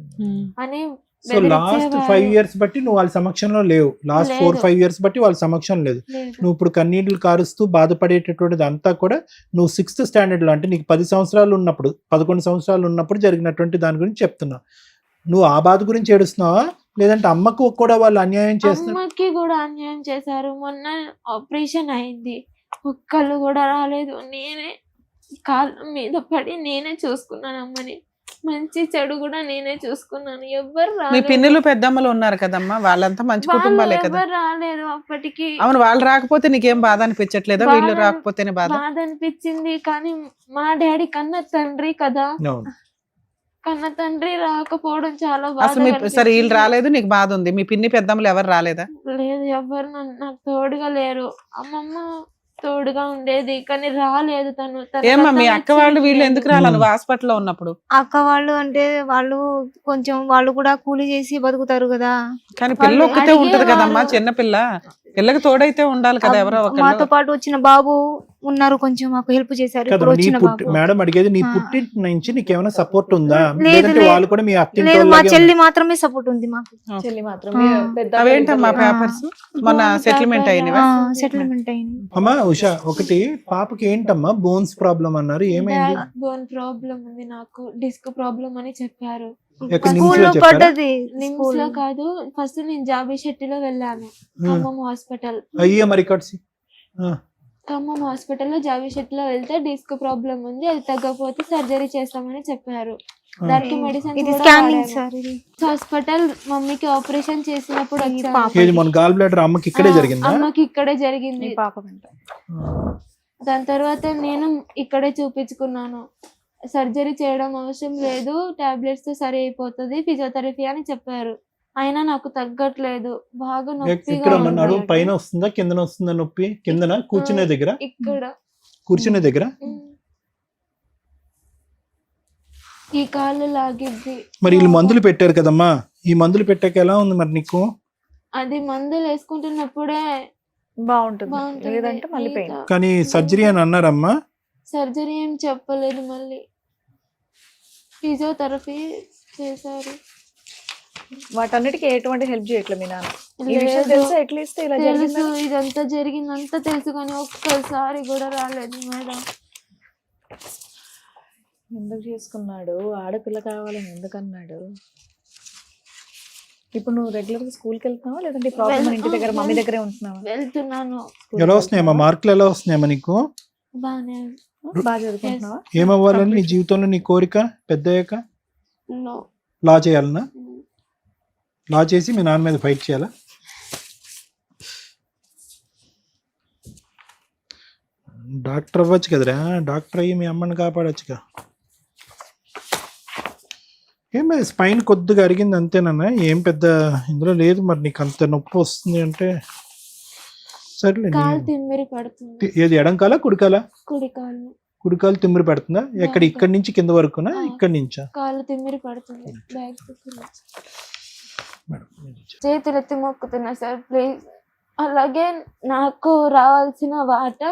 అని సో లాస్ట్ 5 years బట్టి నువ్వు వాళ్ళ సమక్షంలో లేవు. లాస్ట్ 4-5 years బట్టి వాళ్ళ సమక్షం లేదు. నువ్వు ఇప్పుడు కన్నీళ్లు కారుస్తూ బాధపడేటటువంటిది అంతా కూడా నువ్వు 6th standard లో, అంటే నీకు 10 సంవత్సరాలు ఉన్నప్పుడు, 11 సంవత్సరాలు ఉన్నప్పుడు జరిగినటువంటి దాని గురించి చెప్తున్నావు. నువ్వు ఆ బాధ గురించి ఏడుస్తున్నావా, లేదంటే అమ్మకు కూడా వాళ్ళు అన్యాయం చేస్తున్నారు? అమ్మకి కూడా అన్యాయం చేశారు. మొన్న ఆపరేషన్ అయింది, ఒక్కళ్ళు కూడా రాలేదు. నేనే కాళ్ళ మీద పడి నేనే చూసుకున్నాను అమ్మని, మంచి చెడు కూడా నేనే చూసుకున్నాను. ఎవ్వరు మీ రాలేదు. పిన్నులు పెద్దమ్మలు ఉన్నారు కదమ్మా, వాళ్ళంతా మంచి కుటుంబాలే కదా. ఎవ్వరు రాలేదు అప్పటికి. అవును, వాళ్ళు రాకపోతే నీకేం బాధ అనిపించట్లేదా? వీళ్ళు రాకపోతేనే బాధ బాధ అనిపించింది కానీ మా డాడీ కన్న తండ్రి కదా, అవును. కన్న తండ్రి రాకపోవడం చాలా బాధ. అసలు సరే, వీళ్ళు రాలేదు, నీకు బాధ ఉంది. మీ పిన్ని పెద్దమ్మలు ఎవరు రాలేదా? లేదు, ఎవ్వరు నాకు తోడుగా లేరు. అమ్మమ్మ తోడుగా ఉండేది కానీ రాలేదు తను. ఏమ్మా మీ అక్క వాళ్ళు వీళ్ళు ఎందుకు రాలా నువ్వు హాస్పిటల్లో ఉన్నప్పుడు? అక్క వాళ్ళు అంటే వాళ్ళు కొంచెం వాళ్ళు కూడా కూలి చేసి బతుకుతారు కదా. కానీ పిల్ల ఒక్కతే ఉంటది కదమ్మా, అడిగేవారు. చిన్న పిల్ల, పిల్లకి తోడైతే ఉండాలి కదా ఎవరో మాతో ఒకరు. పాటు వచ్చిన బాబు ఉన్నారు, కొంచెం మాకు హెల్ప్ చేశారు. ఇప్పుడు కదమ్మా, నీ వచ్చిన బాబు మేడం అడిగేది నీ పుట్టింటి నుంచి నీకేమైనా సపోర్ట్ ఉందా? లేదు, లేదంటే లేదు. వాళ్ళు కూడా మీ అత్తింటి లేదు, మా వాళ్ళలాగే చెల్లి మాత్రమే సపోర్ట్ ఉంది మాకు. చెల్లి మాత్రం ఆ. పెద్ద అవేంటమ్మా ఇద్దరు లేరా? పేపర్స్ మొన్న సెటిల్మెంట్ అయినవా? సెటిల్మెంట్ అయింది. అమ్మా ఉషా, ఒకటి పాపకి ఏంటమ్మా బోన్స్ ప్రాబ్లం అన్నారు, ఏమైంది? బోన్ ప్రాబ్లం ఉంది, నాకు డిస్క్ ప్రాబ్లం అని చెప్పారు. ఎక్కడ నిమ్స్ స్కూల్లో లో చెప్పారా? పడ్డది. నిమ్స్ లో కాదు, ఫస్ట్ నేను జాబీ శెట్టిలో వెళ్ళాను, ఖమ్మం హాస్పిటల్. అయ్యే మరి కట్సి ఖమ్మం హాస్పిటల్లో జాబీ శెట్టిలో వెళ్తే డిస్క్ ప్రాబ్లం ఉంది, అది తగ్గకపోతే సర్జరీ చేస్తామని చెప్పారు. దానికి మెడిసిన్ ఇది స్కానింగ్ సార్. ఇది హాస్పిటల్ మమ్మీకి ఆపరేషన్ చేసినప్పుడు వచ్చాను. పాప. ఏది మన గాల్ బ్లాడర్ అమ్మకి ఇక్కడే జరిగిందా? అమ్మకి ఇక్కడే జరిగింది. మీ పాప వెంట దాని తర్వాత నేను ఇక్కడే చూపించుకున్నాను. సర్జరీ చేయడం అవసరం లేదు, టాబ్లెట్స్ తో సరి అయిపోతుంది, ఫిజియోథెరపీ అని చెప్పారు. అయినా నాకు తగ్గట్లేదు, బాగా నొప్పిగా ఎక్కడ ఉంది. నడుము పైన వస్తుందా కిందన వస్తుందా నొప్పి? కిందన కూర్చునే దగ్గర? ఇక్కడ కూర్చునే దగ్గర. ఈ కాళ్ళు లాగిద్ది. మరి వీళ్ళు మందులు పెట్టారు కదమ్మా, ఈ మందులు పెట్టాక ఎలా ఉంది మరి నీకు? అది మందులు వేసుకుంటున్నప్పుడే బాగుంటుంది, బాగుంటుంది. లేదంటే మళ్ళీ పెయిన్. కానీ సర్జరీ అని అన్నారమ్మా. సర్జరీ ఏం చెప్పలేదు, మళ్ళీ ఫిజియోథెరపీ చేశారు. వాటన్నిటికీ ఎటువంటి హెల్ప్ చేయట్లేదు మీ నాన్న? ఈ విషయం లేదు. తెలుసా అట్లీస్ట్ ఇలా తెలుసు, జరిగిందని? ఇదంతా జరిగిందంతా తెలుసు కానీ ఒక్కసారి కూడా రాలేదు మేడం. ఎందుకు చేసుకున్నాడు? ఆడపిల్ల కావాలని ఎందుకన్నాడు? ఇప్పుడు నువ్వు రెగ్యులర్ గా స్కూల్కి వెళ్తున్నావా, లేదంటే ఈ ప్రాబ్లం ఇంటి దగ్గర మమ్మీ దగ్గరే ఉంటున్నావా? వెళ్తున్నాను. ఎలా వస్తున్నాయమ్మా మార్కులు, ఎలా వస్తున్నాయమ్మా నీకు? బాగానే బాగా చదువుకుంటున్నావా? ఏమవ్వాలని నీ జీవితంలో నీ కోరిక పెద్దయ్యాక? నో లా చేయాలన్నా? లా చేసి మీ నాన్న మీద ఫైట్ చేయాలా? డాక్టర్ అవ్వచ్చు కదరా, డాక్టర్ అయ్యి మీ అమ్మని కాపాడొచ్చుగా. ఏమే స్పైన్ కొద్దిగా అరిగింది అంతేనన్నా, ఏం పెద్ద ఇందులో లేదు. మరి నీకు అంత నొప్పి వస్తుంది అంటే సర్లే. కాలు తిమ్మిరి పడుతుంది. ఏది ఎడంకాల కుడికాల? కుడి కాలు. కుడికాలు తిమ్మిరి పడుతుందా? ఎక్కడ ఇక్కడి నుంచి కింద వరకునా ఇక్కడి నుంచా? కాలు తిమ్మిరి పడుతుంది. బ్యాగ్ మేడం చేతులు ఎత్తి మొక్కుతున్నా సార్ ప్లీజ్. అలాగే నాకు రావాల్సిన వాటా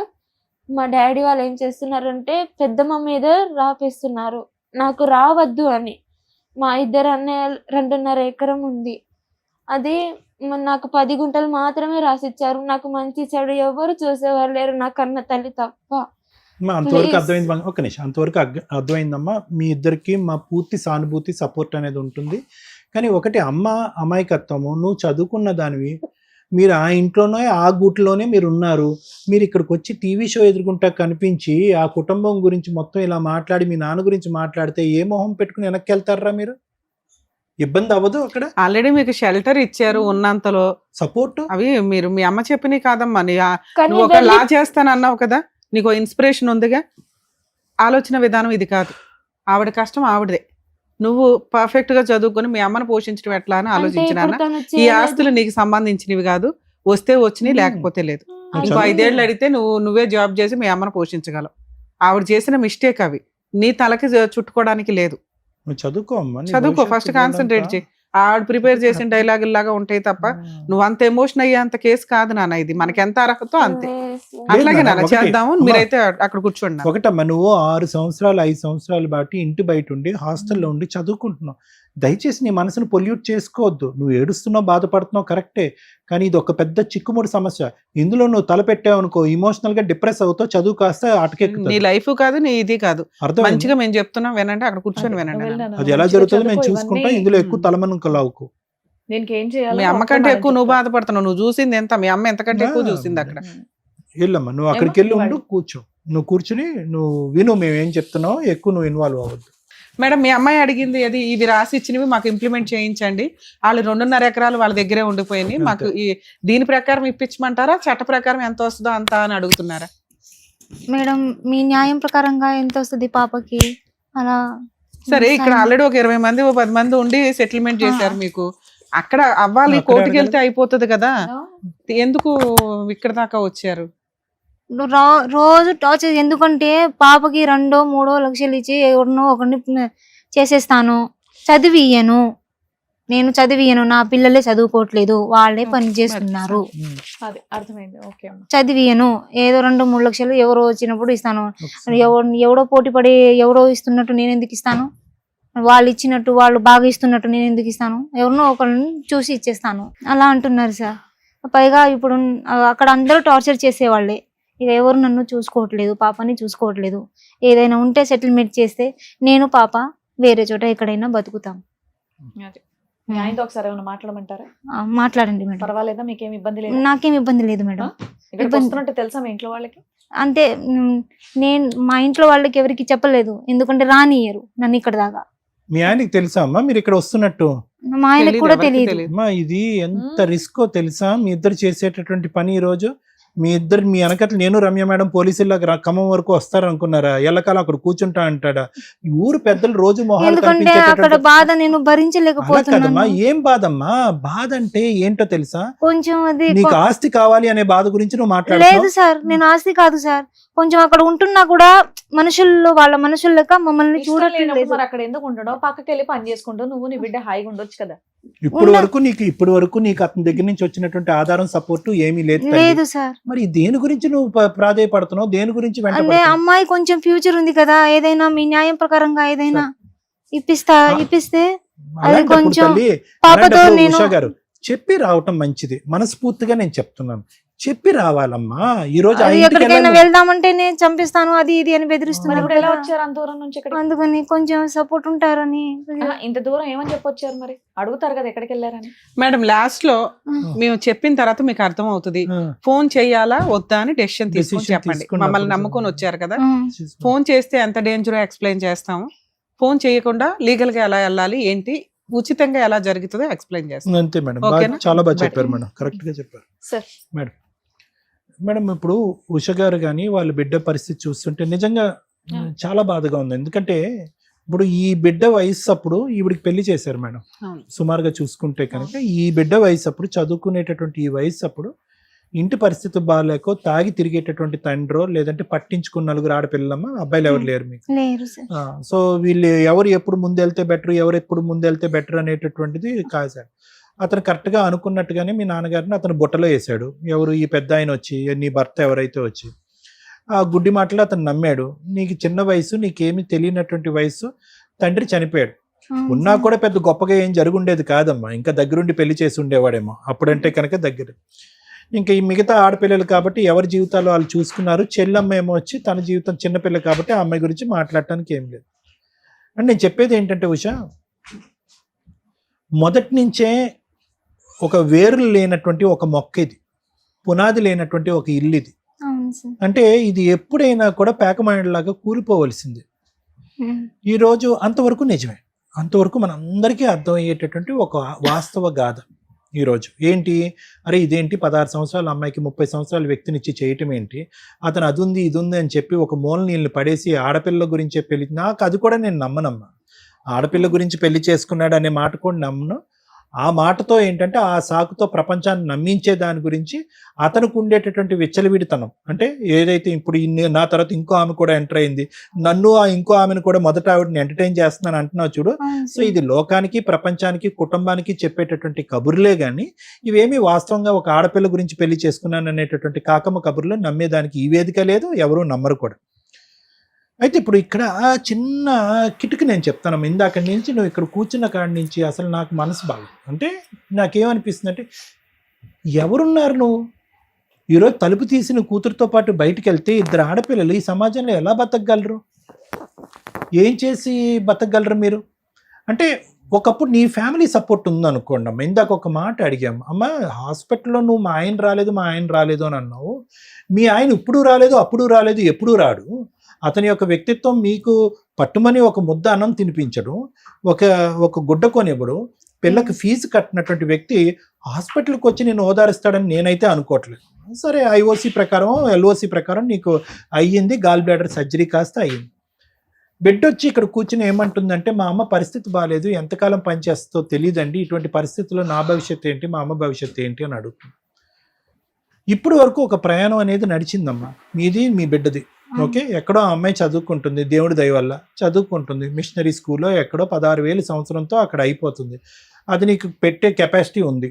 మా డాడీ వాళ్ళు ఏం చేస్తున్నారంటే పెద్దమ్మ మీద రాపిస్తున్నారు నాకు రావద్దు అని. మా ఇద్దరు అన్నయ్య 2.5 ఎకరం ఉంది, అది నాకు 10 గుంటలు మాత్రమే రాసిచ్చారు. నాకు మంచి చెడు ఎవరు చూసేవారు లేరు, నా కన్న తల్లి తప్ప. అంతవరకు Please. అర్థమైంది. ఒక నిమిషం, అంతవరకు అర్థమైందమ్మా. మీ ఇద్దరికి మా పూర్తి సానుభూతి సపోర్ట్ అనేది ఉంటుంది. కానీ ఒకటి, అమ్మ అమాయకత్వము, నువ్వు చదువుకున్న దానివి, మీరు ఆ ఇంట్లోనే ఆ గూట్లోనే మీరు ఉన్నారు. మీరు ఇక్కడికి వచ్చి టీవీ షో ఎదుర్కొంటా కనిపించి ఆ కుటుంబం గురించి మొత్తం ఇలా మాట్లాడి మీ నాన్న గురించి మాట్లాడితే ఏ మొహం పెట్టుకుని వెనక్కి వెళ్తారా మీరు? ఇబ్బంది అవ్వదు అక్కడ? ఆల్రెడీ మీకు షెల్టర్ ఇచ్చారు ఉన్నంతలో సపోర్ట్. అవి మీరు మీ అమ్మ చెప్పినవి కాదమ్మా. కానీ నువ్వు ఒక లా చేస్తాను అన్నావు కదా, నీకు ఇన్స్పిరేషన్ ఉందిగా. ఆలోచన విధానం ఇది కాదు. ఆవిడ కష్టం ఆవిడదే. నువ్వు పర్ఫెక్ట్ గా చదువుకొని మీ అమ్మను పోషించడం ఎట్లా అని ఆలోచించినా. ఈ ఆస్తులు నీకు సంబంధించినవి కాదు, వస్తే వచ్చినాయి లేకపోతే లేదు. ఇంకో 5 ఏళ్ళు అడిగితే నువ్వే జాబ్ చేసి మీ అమ్మను పోషించగలవు. ఆవిడ చేసిన మిస్టేక్ అవి, నీ తలకి చుట్టుకోవడానికి లేదు. నువ్వు చదువుకో అమ్మా, నీ చదువుకో, భవిష్యత్తు ఫస్ట్ కాన్సన్ట్రేట్ ఇదంతా. చేయి. ఆవిడ ప్రిపేర్ చేసిన డైలాగులు లాగా ఉంటాయి తప్ప నువ్వు అంత ఎమోషన్ అయ్యే అంత కేసు కాదు నాన్న. ఇది మనకి ఎంత అర్హతో అంతే. అట్లాగే నాన్న ఒకటి, చేద్దాము, అమ్మా. మీరైతే అక్కడ కూర్చోండి. ఒకటమ్మా, నువ్వు 6 సంవత్సరాలు 5 సంవత్సరాలు బట్టి ఇంటి బయట ఉండి హాస్టల్లో ఉండి చదువుకుంటున్నావు. దయచేసి నీ మనసును పొల్యూట్ చేసుకోవద్దు. నువ్వు ఏడుస్తున్నావు, బాధపడుతున్నావు కరెక్టే, కానీ ఇది ఒక పెద్ద చిక్కుముడి సమస్య. ఇందులో నువ్వు తలపెట్టావు అనుకో, ఇమోషనల్ గా డిప్రెస్ అవుతావు, చదువు కాస్త నీ అటకెక్కుతుంది. లైఫ్ కాదు, నీ ఇది కాదు. అర్థం మంచిగా మేము చెప్తున్నాం వినండి, అక్కడ కూర్చొని అదే, వినండి నువ్వు నాన్న. వెళ్ళినా అది ఎలా మంచిగా జరుగుతుందో మేము చదువుకో, చూసుకుంటాం. ఇవన్నీ ఇందులో ఎక్కువ తలమనుకలావుకు. దీనికి ఏం చేయాలో మీ అమ్మ డాక్టర్ కంటే మేడం ఎక్కువ నువ్వు చెప్తారు. బాధపడుతున్నావు. నువ్వు చూసింది ఎంత, మీ అమ్మ ఎంతకంటే ఎక్కువ చూసింది అక్కడ. వెళ్ళమ్మా, నువ్వు అక్కడికి వెళ్ళి ఉండు, కూర్చో. నువ్వు కూర్చుని నువ్వు విను మేము ఏం చెప్తున్నావు, ఎక్కువ నువ్వు ఇన్వాల్వ్ అవ్వద్దు. మేడం, మీ అమ్మాయి అడిగింది అది, ఇవి రాసి ఇచ్చినవి మాకు ఇంప్లిమెంట్ చేయించండి. వాళ్ళు 2.5 ఎకరాలు వాళ్ళ దగ్గరే ఉండిపోయినాయి, మాకు దీని ప్రకారం ఇప్పించమంటారా, చట్ట ప్రకారం ఎంత వస్తుందో అంత అని అడుగుతున్నారా? మేడం మీ న్యాయం ప్రకారంగా ఎంత వస్తుంది పాపకి అలా? సరే, ఇక్కడ ఆల్రెడీ ఒక 20 మంది 10 మంది ఉండి సెటిల్మెంట్ చేశారు మీకు. అక్కడ అవ్వాలి, అక్కడ కోర్టుకి వెళ్తే అయిపోతుంది కదా, ఎందుకు ఇక్కడ దాకా వచ్చారు? రోజు టార్చర్. ఎందుకంటే పాపకి 2-3 లక్షలు ఇచ్చి ఎవరినో ఒకరిని చేసేస్తాను, చదివియ్యను. నేను చదివియ్యను, నా పిల్లలే చదువుకోవట్లేదు, వాళ్ళే పని చేస్తున్నారు, అదే అర్థమైంది. ఓకే అమ్మ. చదివియ్యను. ఏదో 2-3 లక్షలు ఎవరో వచ్చినప్పుడు ఇస్తాను. ఎవడో పోటీ పడి ఎవరో ఇస్తున్నట్టు నేను ఎందుకు ఇస్తాను? వాళ్ళు ఇచ్చినట్టు, వాళ్ళు బాగా ఇస్తున్నట్టు నేను ఎందుకు ఇస్తాను? ఎవరినో ఒకరిని చూసి ఇచ్చేస్తాను అలా అంటున్నారు సార్. పైగా ఇప్పుడు అక్కడ అందరూ టార్చర్ చేసేవాళ్ళే. ఇక ఎవరు నన్ను చూసుకోవట్లేదు, పాపని చూసుకోవట్లేదు. ఏదైనా ఉంటే సెటిల్మెంట్ చేస్తే నేను పాప వేరే చోట ఎక్కడైనా బతుకుతాం. అదే. మీ ఆయనతో ఒకసారి ఏమైనా మాట్లాడమంటారా? మాట్లాడండి మేడం. పర్వాలేదా? మీకేం ఇబ్బంది లేదు? నాకేం ఇబ్బంది లేదు మేడం. ఇక్కడికి వస్తున్నట్టు తెలుసా మీ ఇంట్లో వాళ్ళకి? అంటే నేను మా ఇంట్లో వాళ్ళకి ఎవరికి చెప్పలేదు, ఎందుకంటే రానియ్యరు నన్ను ఇక్కడ దాకా. మీ ఆయనకి తెలుసా అమ్మా మీరు ఇక్కడ వస్తున్నట్టు? మా ఆయనకు కూడా తెలియదు. అమ్మా ఇది ఎంత రిస్కో తెలుసా మీ ఇద్దరు చేసేటటువంటి పని. ఈ రోజు మీ వెనకట్లు నేను రమ్య మేడం పోలీసుల్లో ఖమ్మం వరకు వస్తారనుకున్నారా? ఎల్లకాలం అక్కడ కూర్చుంటా అంటాడా? ఈ ఊరు పెద్దలు రోజు మొహాలు ఎందుకంటే అక్కడ బాధ నేను భరించలేకపోతున్నాను. కదమ్మా. ఏం బాధమ్మా? బాధ అంటే ఏంటో తెలుసా? కొంచెం అది నీకు ఆస్తి కావాలి అనే బాధ గురించి నువ్వు లేదు మాట్లాడుతున్నావు. సార్, నేను ఆస్తి కాదు సార్. కొంచెం అక్కడ ఉంటున్నా కూడా మనుషుల్లో వాళ్ళ మనుషులు లెక్క మమ్మల్ని ఇష్టం లేనప్పుడు చూడట్లేదు. మరి అక్కడ ఎందుకు ఉండడం? పక్కకి వెళ్ళి పని చేసుకుంటూ నువ్వు నీ బిడ్డ హాయిగా ఉండొచ్చు కదా. ఇప్పుడు వరకు నీకు అతని దగ్గర నుంచి వచ్చినటువంటి ఆధారం సపోర్ట్ ఏమీ లేదు తల్లి. లేదు సార్. మరి దేని గురించి నువ్వు ప్రాధాయపడుతున్నావు? దేని గురించి అంటే వెంటబడుతున్నావు? అమ్మాయి కొంచెం ఫ్యూచర్ ఉంది కదా, ఏదైనా మీ న్యాయం ప్రకారంగా ఏదైనా ఇప్పిస్తే అది అలాంటప్పుడు కొంచెం తల్లి, పాపతో అలాంటప్పుడు నేను ఉషా గారు చెప్పి రావటం మంచిది. మనస్ఫూర్తిగా నేను చెప్తున్నాను, చెప్పి రావాలమ్మా. ఈ రోజు ఆ అది ఇంటికి ఎక్కడికైనా వెళ్ళాలి. వెళ్దామంటే నేను చంపిస్తాను అది ఇది అని మరి బెదిరిస్తున్నారు ఇప్పుడు ఎలా కదా. వచ్చారు అంత దూరం నుంచి ఇక్కడికి? అందుకని కొంచెం సపోర్ట్ ఉంటారని. ఇంత దూరం ఏమని చెప్పొచ్చారు మరి? అడుగుతారు కదా ఎక్కడికి వెళ్ళారని. మేడం లాస్ట్ లో మేము చెప్పిన తర్వాత మీకు అర్థం అవుతుంది ఆ, ఫోన్ చేయాలా వద్దా అని డెసిషన్ తీసుకొని Decision చెప్పండి. తీసుకున్నప్పుడు మమ్మల్ని నమ్ముకొని వచ్చారు కదా, చూసుకో. ఫోన్ చేస్తే ఎంత డేంజరో ఎక్స్ప్లెయిన్ చేస్తాము. ఫోన్ చేయకుండా లీగల్ గా ఎలా వెళ్ళాలి ఏంటి, ఉచితంగా ఎలా జరుగుతుందో ఎక్స్ప్లెయిన్ చేస్తాం. అంతే మేడం. ఓకేనా? చాలా బాగా Better. చెప్పారు మేడం, కరెక్ట్ గా చెప్పారు సార్ మేడం. మేడం ఇప్పుడు ఉష గారు కానీ వాళ్ళ బిడ్డ పరిస్థితి చూస్తుంటే నిజంగా చాలా బాధగా ఉంది. ఎందుకంటే ఇప్పుడు ఈ బిడ్డ వయసు అప్పుడు ఈవిడికి పెళ్లి చేశారు మేడం. అవును. సుమారుగా చూసుకుంటే కనుక ఈ బిడ్డ వయసు అప్పుడు, చదువుకునేటటువంటి ఈ వయసు అప్పుడు ఇంటి పరిస్థితి బాగాలేకో తాగి తిరిగేటటువంటి తండ్రో లేదంటే పట్టించుకున్న నలుగురు ఆడపిల్లమ్మా, అబ్బాయిలు ఎవరు లేరు మీకు. లేరు సార్. సో వీళ్ళు ఎవరు ఎప్పుడు ముందెళ్తే బెటర్, ఎవరు ఎప్పుడు ముందెళ్తే బెటర్ అనేటటువంటిది కాదు సార్. అతను కరెక్ట్గా అనుకున్నట్టుగానే మీ నాన్నగారిని అతను బుట్టలో వేసాడు. ఎవరు ఈ పెద్ద ఆయన వచ్చి, నీ భర్త ఎవరైతే వచ్చి ఆ గుడ్డి మాటలు అతను నమ్మాడు. నీకు చిన్న వయసు, నీకేమీ తెలియనటువంటి వయసు, తండ్రి చనిపోయాడు. ఉన్నా కూడా పెద్ద గొప్పగా ఏం జరుగుండేది కాదమ్మా, ఇంకా దగ్గరుండి పెళ్లి చేసి ఉండేవాడేమో అప్పుడంటే కనుక దగ్గర. ఇంకా ఈ మిగతా ఆడపిల్లలు కాబట్టి ఎవరి జీవితాలు వాళ్ళు చూసుకున్నారు. చెల్లమ్మ ఏమో వచ్చి తన జీవితం చిన్నపిల్ల కాబట్టి ఆ అమ్మాయి గురించి మాట్లాడటానికి ఏం లేదు. అండ్ నేను చెప్పేది ఏంటంటే ఉషా, మొదటి నుంచే ఒక వేర్లు లేనటువంటి ఒక మొక్క ఇది, పునాది లేనటువంటి ఒక ఇల్లు ఇది. అవును సార్. అంటే ఇది ఎప్పుడైనా కూడా పేకమాయలాగా కూలిపోవలసింది. ఈరోజు అంతవరకు నిజమే, అంతవరకు మనందరికీ అర్థమయ్యేటటువంటి ఒక వాస్తవ గాథ. ఈరోజు ఏంటి, అరే ఇదేంటి 16 సంవత్సరాల అమ్మాయికి 30 సంవత్సరాల వ్యక్తినిచ్చి చేయటం ఏంటి, అతను అది ఉంది ఇది ఉంది అని చెప్పి ఒక మూల నీళ్ళు పడేసి ఆడపిల్ల గురించే పెళ్లి. నాకు అది కూడా నేను నమ్మనమ్మా. ఆడపిల్ల గురించి పెళ్లి చేసుకున్నాడు అనే మాట కూడా నమ్మను. ఆ మాటతో ఏంటంటే ఆ సాకుతో ప్రపంచాన్ని నమ్మించే దాని గురించి అతనికి ఉండేటటువంటి విచ్చలవిడితనం. అంటే ఏదైతే ఇప్పుడు నా తర్వాత ఇంకో ఆమె కూడా ఎంటర్ అయింది, నన్ను ఆ ఇంకో ఆమెను కూడా మొదట ఆవిడని ఎంటర్టైన్ చేస్తున్నాను అంటున్నావు చూడు. సో ఇది లోకానికి, ప్రపంచానికి, కుటుంబానికి చెప్పేటటువంటి కబుర్లే కానీ ఇవేమీ వాస్తవంగా ఒక ఆడపిల్ల గురించి పెళ్లి చేసుకున్నాను అనేటటువంటి కాకమ్మ కబుర్లు నమ్మేదానికి ఈ వేదిక లేదు, ఎవరూ నమ్మరు కూడా. అయితే ఇప్పుడు ఇక్కడ చిన్న కిటుకు నేను చెప్తాను. ఇందాక నుంచి నువ్వు ఇక్కడ కూర్చున్న కాడి నుంచి అసలు నాకు మనసు బాగా, అంటే నాకేమనిపిస్తుంది అంటే, ఎవరున్నారు నువ్వు ఈరోజు తలుపు తీసిన కూతురుతో పాటు బయటికి వెళ్తే ఇద్దరు ఆడపిల్లలు ఈ సమాజంలో ఎలా బతకగలరు, ఏం చేసి బతకగలరు మీరు? అంటే ఒకప్పుడు నీ ఫ్యామిలీ సపోర్ట్ ఉందనుకోండి అమ్మ. ఇందాక ఒక మాట అడిగాము, అమ్మ హాస్పిటల్లో నువ్వు మా ఆయన రాలేదు అని అన్నావు. మీ ఆయన ఇప్పుడు రాలేదు, అప్పుడు రాలేదు, ఎప్పుడు రాడు. అతని యొక్క వ్యక్తిత్వం మీకు పట్టుమని ఒక ముద్ద అన్నం తినిపించడు, ఒక గుడ్డ కొనివ్వడు, పిల్లకి ఫీజు కట్టినటువంటి వ్యక్తి హాస్పిటల్కి వచ్చి నేను ఓదారుస్తాడని నేనైతే అనుకోవట్లేదు. సరే ఐఓసి ప్రకారం ఎల్ఓసి ప్రకారం నీకు అయ్యింది, గాల్ బ్లాడర్ సర్జరీ కాస్త అయ్యింది. బిడ్డ వచ్చి ఇక్కడ కూర్చుని ఏమంటుందంటే, మా అమ్మ పరిస్థితి బాగాలేదు, ఎంతకాలం పనిచేస్తుందో తెలియదండి, ఇటువంటి పరిస్థితుల్లో నా భవిష్యత్తు ఏంటి, మా అమ్మ భవిష్యత్తు ఏంటి అని అడుగుతుంది. ఇప్పుడు వరకు ఒక ప్రయాణం అనేది నడిచిందమ్మా, మీది మీ బిడ్డది. ఓకే, ఎక్కడో ఆ అమ్మాయి చదువుకుంటుంది, దేవుడి దయ వల్ల చదువుకుంటుంది, మిషనరీ స్కూల్లో ఎక్కడో 16,000 సంవత్సరంతో అక్కడ అయిపోతుంది. అది నీకు పెట్టే కెపాసిటీ ఉంది.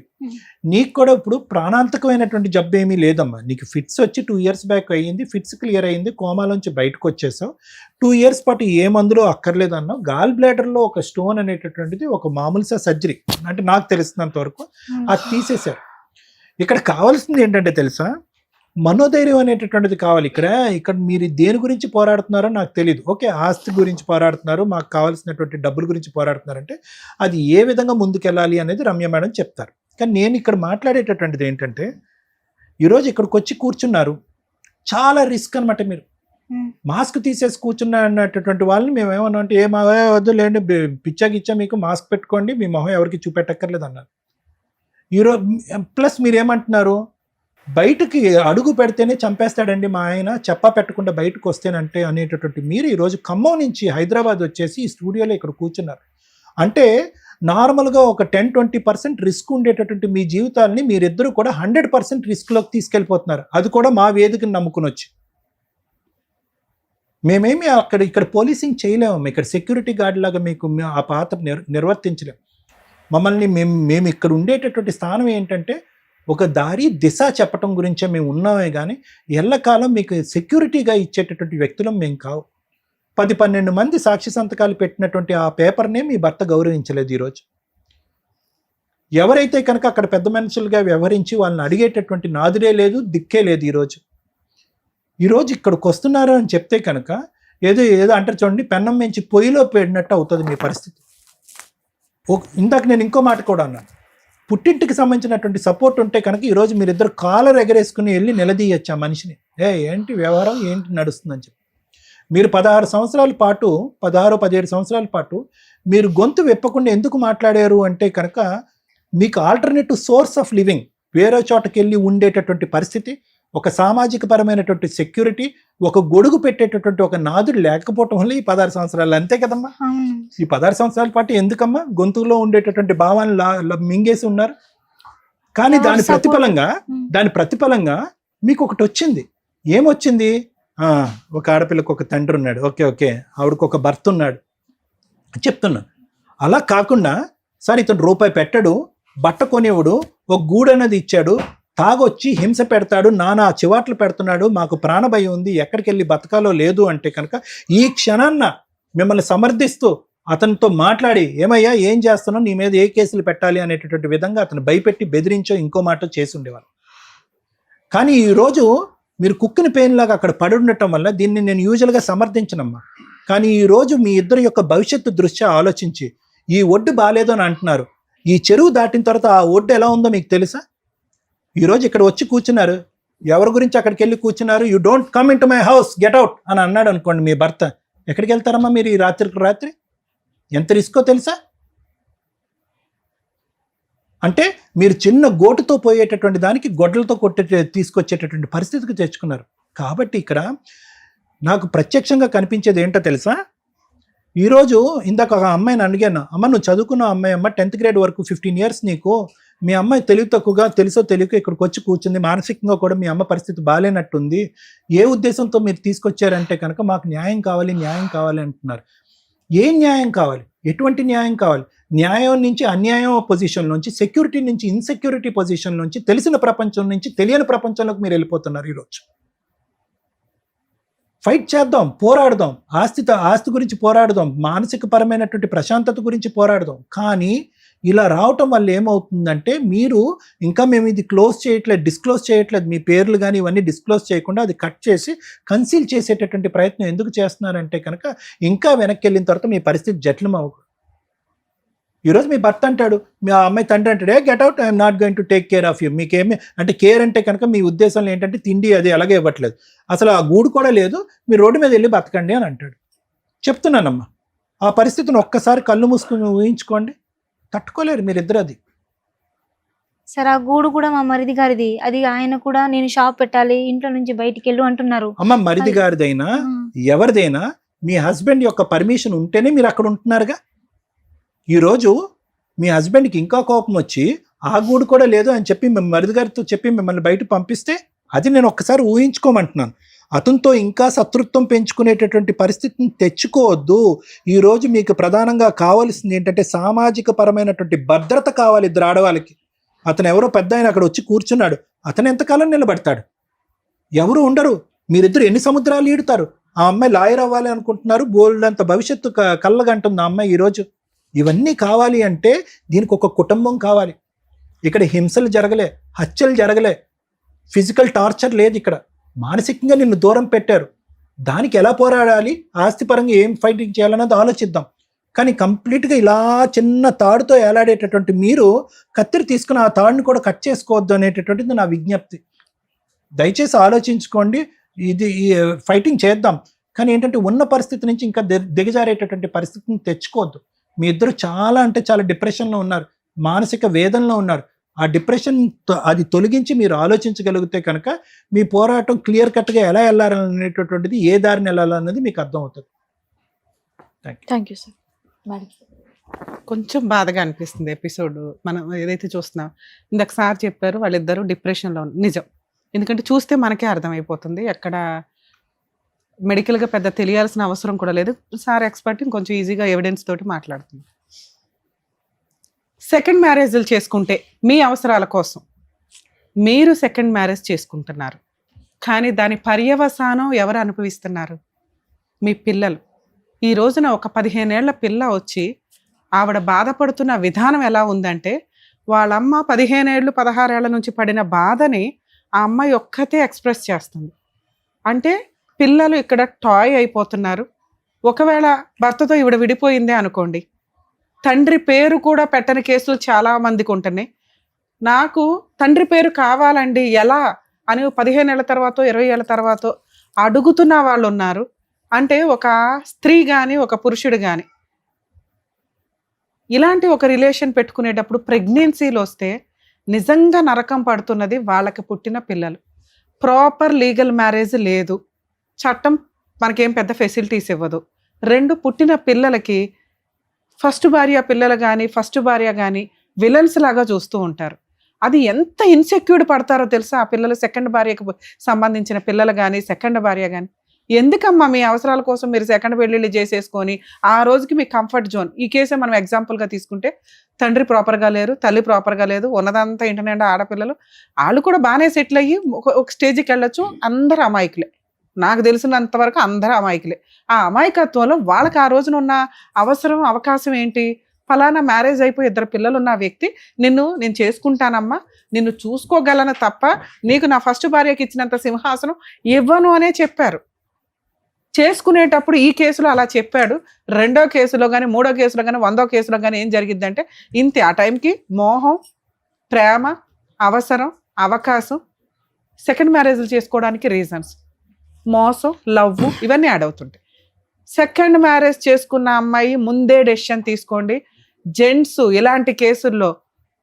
నీకు కూడా ఇప్పుడు ప్రాణాంతకమైనటువంటి జబ్బు ఏమీ లేదమ్మా. నీకు ఫిట్స్ వచ్చి 2 years బ్యాక్ అయ్యింది, ఫిట్స్ క్లియర్ అయ్యింది, కోమాలోంచి బయటకు వచ్చేసావు. 2 years పాటు ఏ మందులో అక్కర్లేదన్నావు. గాల్ బ్లాడర్లో ఒక స్టోన్ అనేటటువంటిది ఒక మామూలు సర్జరీ, అంటే నాకు తెలిసినంత వరకు అది తీసేశారు. ఇక్కడ కావాల్సింది ఏంటంటే తెలుసా, మనోధైర్యం అనేటటువంటిది కావాలి. ఇక్కడ మీరు దేని గురించి పోరాడుతున్నారో నాకు తెలియదు. ఓకే, ఆస్తి గురించి పోరాడుతున్నారు, మాకు కావాల్సినటువంటి డబ్బుల గురించి పోరాడుతున్నారంటే అది ఏ విధంగా ముందుకెళ్ళాలి అనేది రమ్య మేడం చెప్తారు. కానీ నేను ఇక్కడ మాట్లాడేటటువంటిది ఏంటంటే, ఈరోజు ఇక్కడికి వచ్చి కూర్చున్నారు, చాలా రిస్క్ అనమాట. మీరు మాస్క్ తీసేసి కూర్చున్నా అన్నటువంటి వాళ్ళని మేము ఏమన్నా అంటే వద్దు లేండి, పిచ్చాగిచ్చా మీకు మాస్క్ పెట్టుకోండి, మీ మొహం ఎవరికి చూపెట్టక్కర్లేదు అన్నారు. ఈరోజు ప్లస్ మీరేమంటున్నారు, బయటకి అడుగు పెడితేనే చంపేస్తాడండి మా ఆయన, చెప్పా పెట్టకుండా బయటకు వస్తేనంటే అనేటటువంటి మీరు ఈరోజు ఖమ్మం నుంచి హైదరాబాద్ వచ్చేసి ఈ స్టూడియోలో ఇక్కడ కూర్చున్నారు. అంటే నార్మల్గా ఒక 10-20% రిస్క్ ఉండేటటువంటి మీ జీవితాలని మీరిద్దరూ కూడా 100% రిస్క్లోకి తీసుకెళ్ళిపోతున్నారు. అది కూడా మా వేదికను నమ్ముకుని వచ్చి. మేమేమి ఇక్కడ పోలీసింగ్ చేయలేము, ఇక్కడ సెక్యూరిటీ గార్డ్ లాగా మీకు ఆ పాత్ర నిర్వర్తించలేము. మమ్మల్ని మేము ఇక్కడ ఉండేటటువంటి స్థానం ఏంటంటే ఒక దారి దిశ చెప్పటం గురించే మేము ఉన్నామే కానీ ఎల్లకాలం మీకు సెక్యూరిటీగా ఇచ్చేటటువంటి వ్యక్తులం మేము కావు. 10-12 మంది సాక్షి సంతకాలు పెట్టినటువంటి ఆ పేపర్నే మీ భర్త గౌరవించలేదు ఈరోజు. ఎవరైతే కనుక అక్కడ పెద్ద మనుషులుగా వ్యవహరించి వాళ్ళని అడిగేటటువంటి నాదుడే లేదు, దిక్కే లేదు. ఈరోజు ఇక్కడికి వస్తున్నారు అని చెప్తే కనుక ఏదో అంటారు చూడండి, పెన్నం మించి పొయ్యిలో పెట్టినట్టు అవుతుంది మీ పరిస్థితి. ఇందాక నేను ఇంకో మాట కూడా అన్నాను, పుట్టింటికి సంబంధించినటువంటి సపోర్ట్ ఉంటే కనుక ఈరోజు మీరిద్దరు కాలర్ ఎగరేసుకుని వెళ్ళి నిలదీయచ్చు ఆ మనిషిని, ఏంటి వ్యవహారం ఏంటి నడుస్తుందని చెప్పి. మీరు 16 సంవత్సరాల పాటు 17 సంవత్సరాల పాటు మీరు గొంతు విప్పకుండా ఎందుకు మాట్లాడారు అంటే కనుక మీకు ఆల్టర్నేటివ్ సోర్స్ ఆఫ్ లివింగ్, వేరే చోటకి వెళ్ళి ఉండేటటువంటి పరిస్థితి, ఒక సామాజిక పరమైనటువంటి సెక్యూరిటీ, ఒక గొడుగు పెట్టేటటువంటి ఒక నాదుడు లేకపోవటం వల్ల ఈ 16 సంవత్సరాలు, అంతే కదమ్మా. ఈ 16 సంవత్సరాల పాటు ఎందుకమ్మా గొంతులో ఉండేటటువంటి భావాన్ని మింగేసి ఉన్నారు. కానీ దాని ప్రతిఫలంగా మీకు ఒకటి వచ్చింది. ఏమొచ్చింది? ఒక ఆడపిల్లకు ఒక తండ్రి ఉన్నాడు, ఓకే, ఆవిడకు ఒక భర్త ఉన్నాడు చెప్తున్నాను. అలా కాకుండా సార్ ఇతను రూపాయి పెట్టడు, బట్ట కొనేవాడు, ఒక గూడు అనేది ఇచ్చాడు, తాగొచ్చి హింస పెడతాడు, నానా చివాట్లు పెడుతున్నాడు, మాకు ప్రాణభయం ఉంది, ఎక్కడికి వెళ్ళి బతకాలో లేదు అంటే కనుక ఈ క్షణాన్న మిమ్మల్ని సమర్థిస్తూ అతనితో మాట్లాడి, ఏమయ్యా ఏం చేస్తున్నావు, నీ మీద ఏ కేసులు పెట్టాలి అనేటటువంటి విధంగా అతను భయపెట్టి బెదిరించో ఇంకో మాట చేసి ఉండేవాళ్ళు. కానీ ఈరోజు మీరు కుక్కిన పెయిన్లాగా అక్కడ పడి ఉండటం వల్ల దీన్ని నేను యూజువల్గా సమర్థించనమ్మా. కానీ ఈరోజు మీ ఇద్దరు యొక్క భవిష్యత్తు దృష్ట్యా ఆలోచించి ఈ ఒడ్డు బాగాలేదు అని అంటున్నారు. ఈ చెరువు దాటిన తర్వాత ఆ ఒడ్డు ఎలా ఉందో మీకు తెలుసా? ఈరోజు ఇక్కడ వచ్చి కూర్చున్నారు, ఎవరి గురించి అక్కడికి వెళ్ళి కూర్చున్నారు, you don't come in to my house, get out అని అన్నాడు అనుకోండి మీ భర్త, ఎక్కడికి వెళ్తారమ్మా మీరు ఈ రాత్రి? ఎంత రిస్కో తెలుసా? అంటే మీరు చిన్న గోటుతో పోయేటటువంటి దానికి గొడ్డలతో తీసుకొచ్చేటటువంటి పరిస్థితికి తెచ్చుకున్నారు. కాబట్టి ఇక్కడ నాకు ప్రత్యక్షంగా కనిపించేది ఏంటో తెలుసా? ఈరోజు ఇందాక ఒక అమ్మాయిని అడిగాను, అమ్మ నువ్వు చదువుకున్న అమ్మాయి అమ్మ 10th grade వరకు 15 years నీకు, మీ అమ్మాయి తెలివి తక్కువగా తెలుసో తెలియక ఇక్కడికి వచ్చి కూర్చుంది, మానసికంగా కూడా మీ అమ్మ పరిస్థితి బాగాలేనట్టుంది, ఏ ఉద్దేశంతో మీరు తీసుకొచ్చారంటే కనుక మాకు న్యాయం కావాలి అంటున్నారు. ఏం న్యాయం కావాలి? ఎటువంటి న్యాయం కావాలి? న్యాయం నుంచి అన్యాయం పొజిషన్ నుంచి, సెక్యూరిటీ నుంచి ఇన్సెక్యూరిటీ పొజిషన్ నుంచి, తెలిసిన ప్రపంచం నుంచి తెలియని ప్రపంచంలోకి మీరు వెళ్ళిపోతున్నారు. ఈరోజు ఫైట్ చేద్దాం, పోరాడదాం, ఆస్తి గురించి పోరాడదాం, మానసిక పరమైనటువంటి ప్రశాంతత గురించి పోరాడదాం. కానీ ఇలా రావటం వల్ల ఏమవుతుందంటే మీరు ఇంకా మేము ఇది డిస్క్లోజ్ చేయట్లేదు, మీ పేర్లు కానీ ఇవన్నీ డిస్క్లోజ్ చేయకుండా అది కట్ చేసి కన్సీల్ చేసేటటువంటి ప్రయత్నం ఎందుకు చేస్తున్నారంటే కనుక ఇంకా వెనక్కి వెళ్ళిన తర్వాత మీ పరిస్థితి జటిలం అవ్వదు. ఈరోజు మీ భర్త అంటాడు, మీ అమ్మాయి తండ్రి అంటాడు, get out, I'm not going to take care of you. మీకేమి అంటే కేర్ అంటే కనుక మీ ఉద్దేశంలో ఏంటంటే తిండి అది అలాగే ఇవ్వట్లేదు, అసలు ఆ గూడు కూడా లేదు, మీరు రోడ్డు మీద వెళ్ళి బతకండి అని అంటాడు. చెప్తున్నానమ్మా, ఆ పరిస్థితిని ఒక్కసారి కళ్ళు మూసుకుని ఊహించుకోండి, తట్టుకోలేరు మీరిద్దరు. అది సరే, ఆ గూడు కూడా మా మరిది గారిది, అది ఆయన కూడా నేను షాప్ పెట్టాలి, ఇంట్లో నుంచి బయటికి వెళ్ళు అంటున్నారు. అమ్మ మరిది గారిదైనా ఎవరిదైనా మీ హస్బెండ్ యొక్క పర్మిషన్ ఉంటేనే మీరు అక్కడ ఉంటున్నారుగా. ఈరోజు మీ హస్బెండ్కి ఇంకా కోపం వచ్చి ఆ గూడు కూడా లేదు అని చెప్పి మరిది గారితో చెప్పి మిమ్మల్ని బయట పంపిస్తే అది నేను ఒక్కసారి ఊహించుకోమంటున్నాను. అతనితో ఇంకా శత్రుత్వం పెంచుకునేటటువంటి పరిస్థితిని తెచ్చుకోవద్దు. ఈరోజు మీకు ప్రధానంగా కావాల్సింది ఏంటంటే సామాజిక పరమైనటువంటి భద్రత కావాలి ఇద్దరు ఆడవాళ్ళకి. అతను ఎవరో పెద్ద ఆయన అక్కడ వచ్చి కూర్చున్నాడు, అతను ఎంతకాలం నిలబడతాడు? ఎవరు ఉండరు. మీరిద్దరు ఎన్ని సముద్రాలు ఈడుతారు? ఆ అమ్మాయి లాయర్ అవ్వాలి అనుకుంటున్నారు, బోల్డ్ అంత భవిష్యత్తు కళ్ళగంటుంది ఆ అమ్మాయి. ఈరోజు ఇవన్నీ కావాలి అంటే దీనికి ఒక కుటుంబం కావాలి. ఇక్కడ హింసలు జరగలే, హత్యలు జరగలే, ఫిజికల్ టార్చర్ లేదు, ఇక్కడ మానసికంగా నిన్ను దూరం పెట్టారు. దానికి ఎలా పోరాడాలి, ఆస్తిపరంగా ఏం ఫైటింగ్ చేయాలన్నది ఆలోచిద్దాం. కానీ కంప్లీట్గా ఇలా చిన్న తాడుతో ఏలాడేటటువంటి మీరు కత్తిరి తీసుకుని ఆ తాడుని కూడా కట్ చేసుకోవద్దు అనేటటువంటిది నా విజ్ఞప్తి. దయచేసి ఆలోచించుకోండి. ఇది ఫైటింగ్ చేద్దాం, కానీ ఏంటంటే ఉన్న పరిస్థితి నుంచి ఇంకా దిగజారేటటువంటి పరిస్థితిని తెచ్చుకోవద్దు. మీ ఇద్దరు చాలా అంటే చాలా డిప్రెషన్లో ఉన్నారు, మానసిక వేదనలో ఉన్నారు. ఆ డిప్రెషన్ అది తొలగించి మీరు ఆలోచించగలిగితే కనుక మీ పోరాటం క్లియర్ కట్గా ఎలా వెళ్ళాలనేటటువంటిది, ఏ దారిని వెళ్ళాలన్నది మీకు అర్థం అవుతుంది. Thank you sir. కొంచెం బాధగా అనిపిస్తుంది ఎపిసోడ్ మనం ఏదైతే చూస్తున్నాం. ఇందాక సార్ చెప్పారు వాళ్ళిద్దరూ డిప్రెషన్లో నిజం. ఎందుకంటే చూస్తే మనకే అర్థమైపోతుంది, ఎక్కడ మెడికల్గా పెద్ద తెలియాల్సిన అవసరం కూడా లేదు. సార్ ఎక్స్పర్ట్, కొంచెం ఈజీగా ఎవిడెన్స్ తోటి మాట్లాడుతుంది. సెకండ్ మ్యారేజ్లు చేసుకుంటే మీ అవసరాల కోసం మీరు సెకండ్ మ్యారేజ్ చేసుకుంటున్నారు, కానీ దాని పర్యవసానం ఎవరు అనుభవిస్తున్నారు? మీ పిల్లలు. ఈ రోజున ఒక 15 ఏళ్ల పిల్ల వచ్చి ఆవిడ బాధపడుతున్న విధానం ఎలా ఉందంటే, వాళ్ళమ్మ 15 ఏళ్ళు 16 ఏళ్ల నుంచి పడిన బాధని ఆ అమ్మాయి ఒక్కతే ఎక్స్ప్రెస్ చేస్తుంది. అంటే పిల్లలు ఇక్కడ టాయ్ అయిపోతున్నారు. ఒకవేళ భర్తతో ఈవిడ విడిపోయిందే అనుకోండి, తండ్రి పేరు కూడా పెట్టని కేసులు చాలా మందికి ఉంటున్నాయి. నాకు తండ్రి పేరు కావాలండి ఎలా అని 15 ఏళ్ల తర్వాత 20 ఏళ్ల తర్వాత అడుగుతున్న వాళ్ళు ఉన్నారు. అంటే ఒక స్త్రీ కానీ ఒక పురుషుడు కానీ ఇలాంటి ఒక రిలేషన్ పెట్టుకునేటప్పుడు ప్రెగ్నెన్సీలు వస్తే నిజంగా నరకం పడుతున్నది వాళ్ళకి పుట్టిన పిల్లలు. ప్రాపర్ లీగల్ మ్యారేజ్ లేదు, చట్టం మనకేం పెద్ద ఫెసిలిటీస్ ఇవ్వదు. 2 పుట్టిన పిల్లలకి ఫస్ట్ భార్య పిల్లలు కానీ ఫస్ట్ భార్య కానీ విలన్స్ లాగా చూస్తూ ఉంటారు. అది ఎంత ఇన్సెక్యూర్డ్ పడతారో తెలుసా ఆ పిల్లలు. సెకండ్ భార్యకు సంబంధించిన పిల్లలు కానీ సెకండ్ భార్య కానీ, ఎందుకమ్మా మీ అవసరాల కోసం మీరు సెకండ్ పెళ్ళిళ్ళు చేసేసుకొని ఆ రోజుకి మీ కంఫర్ట్ జోన్. ఈ కేసే మనం ఎగ్జాంపుల్గా తీసుకుంటే తండ్రి ప్రాపర్గా లేరు, తల్లి ప్రాపర్గా లేదు, ఉన్నదంతా ఇంటి నిండా ఆడపిల్లలు. వాళ్ళు కూడా బాగానే సెటిల్ అయ్యి ఒక స్టేజ్కి వెళ్ళొచ్చు. అందరు అమాయకులే, నాకు తెలిసినంత వరకు అందరూ అమాయకులే. ఆ అమాయకత్వంలో వాళ్ళకి ఆ రోజున ఉన్న అవసరం అవకాశం ఏంటి? ఫలానా మ్యారేజ్ అయిపోయి 2 పిల్లలు ఉన్న వ్యక్తి నేను చేసుకుంటానమ్మా, నిన్ను చూసుకోగలను తప్ప నీకు నా ఫస్ట్ భార్యకి ఇచ్చినంత సింహాసనం ఇవ్వను అనే చెప్పారు. చేసుకునేటప్పుడు ఈ కేసులో అలా చెప్పాడు. 2వ కేసులో కానీ 3వ కేసులో కానీ 100వ కేసులో కానీ ఏం జరిగిద్దంటే ఇంతే. ఆ టైంకి మోహం, ప్రేమ, అవసరం, అవకాశం, సెకండ్ మ్యారేజ్లు చేసుకోవడానికి రీజన్స్, మోసం, లవ్ ఇవన్నీ యాడ్ అవుతుంటాయి. సెకండ్ మ్యారేజ్ చేసుకున్న అమ్మాయి ముందే డెసిషన్ తీసుకోండి. జెంట్స్ ఇలాంటి కేసుల్లో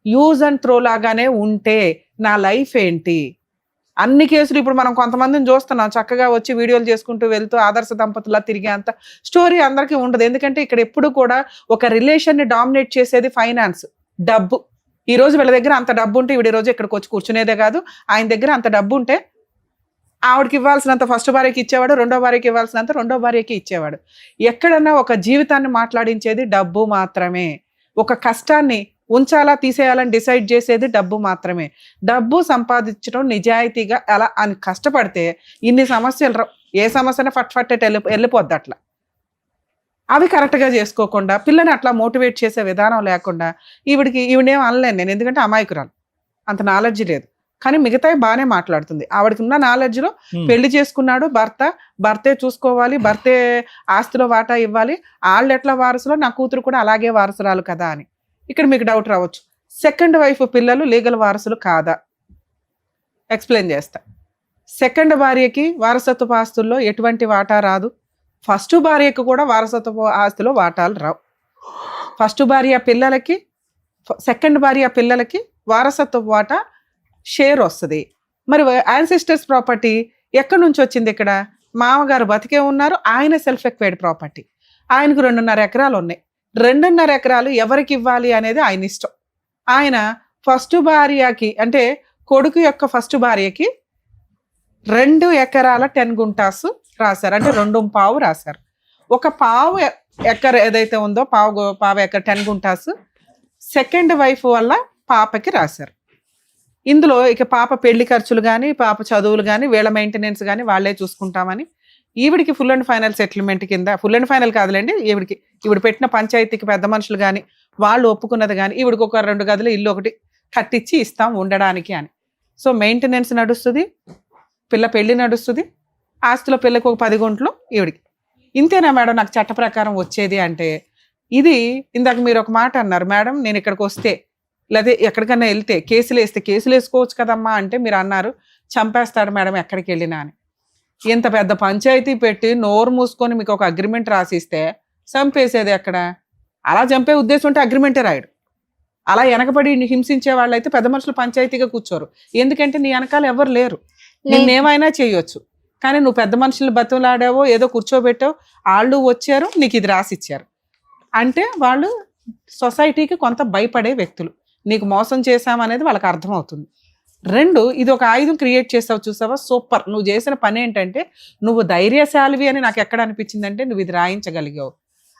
యూజ్ అండ్ త్రో లాగానే ఉంటే నా లైఫ్ ఏంటి? అన్ని కేసులు ఇప్పుడు మనం కొంతమందిని చూస్తున్నాం, చక్కగా వచ్చి వీడియోలు చేసుకుంటూ వెళ్తూ ఆదర్శ దంపతులా తిరిగే అంత స్టోరీ అందరికీ ఉండదు. ఎందుకంటే ఇక్కడ ఎప్పుడు కూడా ఒక రిలేషన్ని డామినేట్ చేసేది ఫైనాన్స్, డబ్బు. ఈ రోజు వీళ్ళ దగ్గర అంత డబ్బు ఉంటే ఈవిడ రోజు ఇక్కడికి వచ్చి కూర్చునేదే కాదు. ఆయన దగ్గర అంత డబ్బు ఉంటే ఆవిడకి ఇవ్వాల్సినంత ఫస్ట్ భార్యకి ఇచ్చేవాడు, 2వ భార్యకి ఇవ్వాల్సినంత 2వ భార్యకి ఇచ్చేవాడు. ఎక్కడన్నా ఒక జీవితాన్ని మాట్లాడించేది డబ్బు మాత్రమే. ఒక కష్టాన్ని ఉంచాలా తీసేయాలని డిసైడ్ చేసేది డబ్బు మాత్రమే. డబ్బు సంపాదించడం నిజాయితీగా అలా అని కష్టపడితే ఇన్ని సమస్యలు రావు. ఏ సమస్యనే ఫట్ వెళ్ళిపోద్ది. అట్లా అవి కరెక్ట్గా చేసుకోకుండా పిల్లని అట్లా మోటివేట్ చేసే విధానం లేకుండా ఈవిడేం అనలేను నేను, ఎందుకంటే అమాయకురాలు, అంత నాలెడ్జ్ లేదు. కానీ మిగతాయి బాగానే మాట్లాడుతుంది. ఆవిడకి ఉన్న నాలెడ్జ్లో పెళ్లి చేసుకున్నాడు భర్తే చూసుకోవాలి, భర్తే ఆస్తిలో వాటా ఇవ్వాలి, వాళ్ళు ఎట్లా వారసులో నా కూతురు కూడా అలాగే వారసురాలు కదా అని. ఇక్కడ మీకు డౌట్ రావచ్చు, సెకండ్ వైఫ్ పిల్లలు లీగల్ వారసులు కాదా? ఎక్స్ప్లెయిన్ చేస్తా. సెకండ్ భార్యకి వారసత్వ ఆస్తుల్లో ఎటువంటి వాటా రాదు. ఫస్ట్ భార్యకు కూడా వారసత్వ ఆస్తిలో వాటాలు రావు. ఫస్ట్ భార్య పిల్లలకి సెకండ్ భార్య పిల్లలకి వారసత్వ వాటా షేర్ వస్తుంది. మరి యాన్సిస్టర్స్ ప్రాపర్టీ ఎక్కడి నుంచి వచ్చింది? ఇక్కడ మామగారు బతికే ఉన్నారు, ఆయన సెల్ఫ్ ఎక్వైర్డ్ ప్రాపర్టీ. ఆయనకు 2.5 ఎకరాలు ఉన్నాయి. 2.5 ఎకరాలు ఎవరికి ఇవ్వాలి అనేది ఆయన ఇష్టం. ఆయన ఫస్ట్ భార్యకి అంటే కొడుకు యొక్క ఫస్ట్ భార్యకి 2 ఎకరాల 10 గుంటాస్ రాశారు, అంటే 2.5 రాశారు. ఒక పావు ఎకర ఏదైతే ఉందో పావు ఎకర 10 గుంటాస్ సెకండ్ వైఫ్ వల్ల పాపకి రాశారు. ఇందులో ఇక పాప పెళ్లి ఖర్చులు కానీ పాప చదువులు కానీ వీళ్ళ మెయింటెనెన్స్ కానీ వాళ్ళే చూసుకుంటామని ఈవిడికి ఫుల్ అండ్ ఫైనల్ సెటిల్మెంట్ కింద, ఫుల్ అండ్ ఫైనల్ కాదులేండి, ఈవిడ పెట్టిన పంచాయతీకి పెద్ద మనుషులు కానీ వాళ్ళు ఒప్పుకున్నది కానీ ఈవిడికి ఒక 2 గదులు ఇల్లు ఒకటి కట్టించి ఇస్తాం ఉండడానికి అని. సో మెయింటెనెన్స్ నడుస్తుంది, పిల్ల పెళ్లి నడుస్తుంది, ఆస్తిలో పిల్లకు ఒక 10 గుంట్లు ఈవిడికి. ఇంతేనా మేడం నాకు చట్ట ప్రకారం వచ్చేది అంటే? ఇది ఇందాక మీరు ఒక మాట అన్నారు, మేడం నేను ఇక్కడికి వస్తే లేదా ఎక్కడికన్నా వెళ్తే కేసులు వేసుకోవచ్చు కదమ్మా అంటే మీరు అన్నారు చంపేస్తాడు మేడం ఎక్కడికి వెళ్ళినా అని. ఇంత పెద్ద పంచాయతీ పెట్టి నోరు మూసుకొని మీకు ఒక అగ్రిమెంట్ రాసిస్తే చంపేసేది ఎక్కడ? అలా చంపే ఉద్దేశం ఉంటే అగ్రిమెంటే రాయడు. అలా వెనకబడి హింసించే వాళ్ళు అయితే పెద్ద మనుషులు పంచాయతీగా కూర్చోరు. ఎందుకంటే నీ వెనకాల ఎవరు లేరు, నిన్నేమైనా చేయొచ్చు. కానీ నువ్వు పెద్ద మనుషులు బతులాడావో ఏదో కూర్చోబెట్టావు, వాళ్ళు వచ్చారు నీకు ఇది రాసిచ్చారు అంటే వాళ్ళు సొసైటీకి కొంత భయపడే వ్యక్తులు. నీకు మోసం చేశామనేది వాళ్ళకి అర్థమవుతుంది. 2, ఇది ఒక ఆయుధం క్రియేట్ చేసావు చూసావా, సూపర్. నువ్వు చేసిన పని ఏంటంటే నువ్వు ధైర్యశాలివి అని నాకు ఎక్కడ అనిపించిందంటే నువ్వు ఇది రాయించగలిగావు.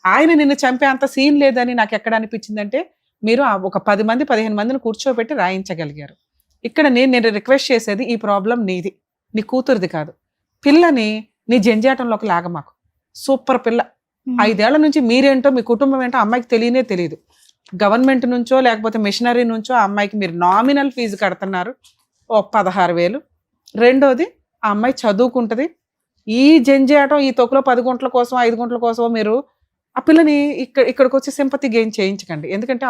ఆయన నిన్ను చంపే అంత సీన్ లేదని నాకు ఎక్కడ అనిపించిందంటే మీరు ఒక 10 మంది 15 మందిని కూర్చోబెట్టి రాయించగలిగారు. ఇక్కడ నేను రిక్వెస్ట్ చేసేది ఈ ప్రాబ్లం నీది, నీ కూతురిది కాదు. పిల్లని నీ జంజాటంలోకి లాగమాకు. సూపర్ పిల్ల, 5 ఏళ్ల నుంచి మీరేంటో మీ కుటుంబం ఏంటో అమ్మాయికి తెలియనే తెలియదు. గవర్నమెంట్ నుంచో లేకపోతే మిషనరీ నుంచో ఆ అమ్మాయికి మీరు నామినల్ ఫీజు కడుతున్నారు, ఓ 16,000. రెండోది ఆ అమ్మాయి చదువుకుంటుంది. ఈ జంజాటం ఈ తొక్కులో 10 గంటల కోసం 5 గంటల కోసం మీరు ఆ పిల్లని ఇక్కడికి వచ్చి సింపతి గెయిన్ చేయించకండి. ఎందుకంటే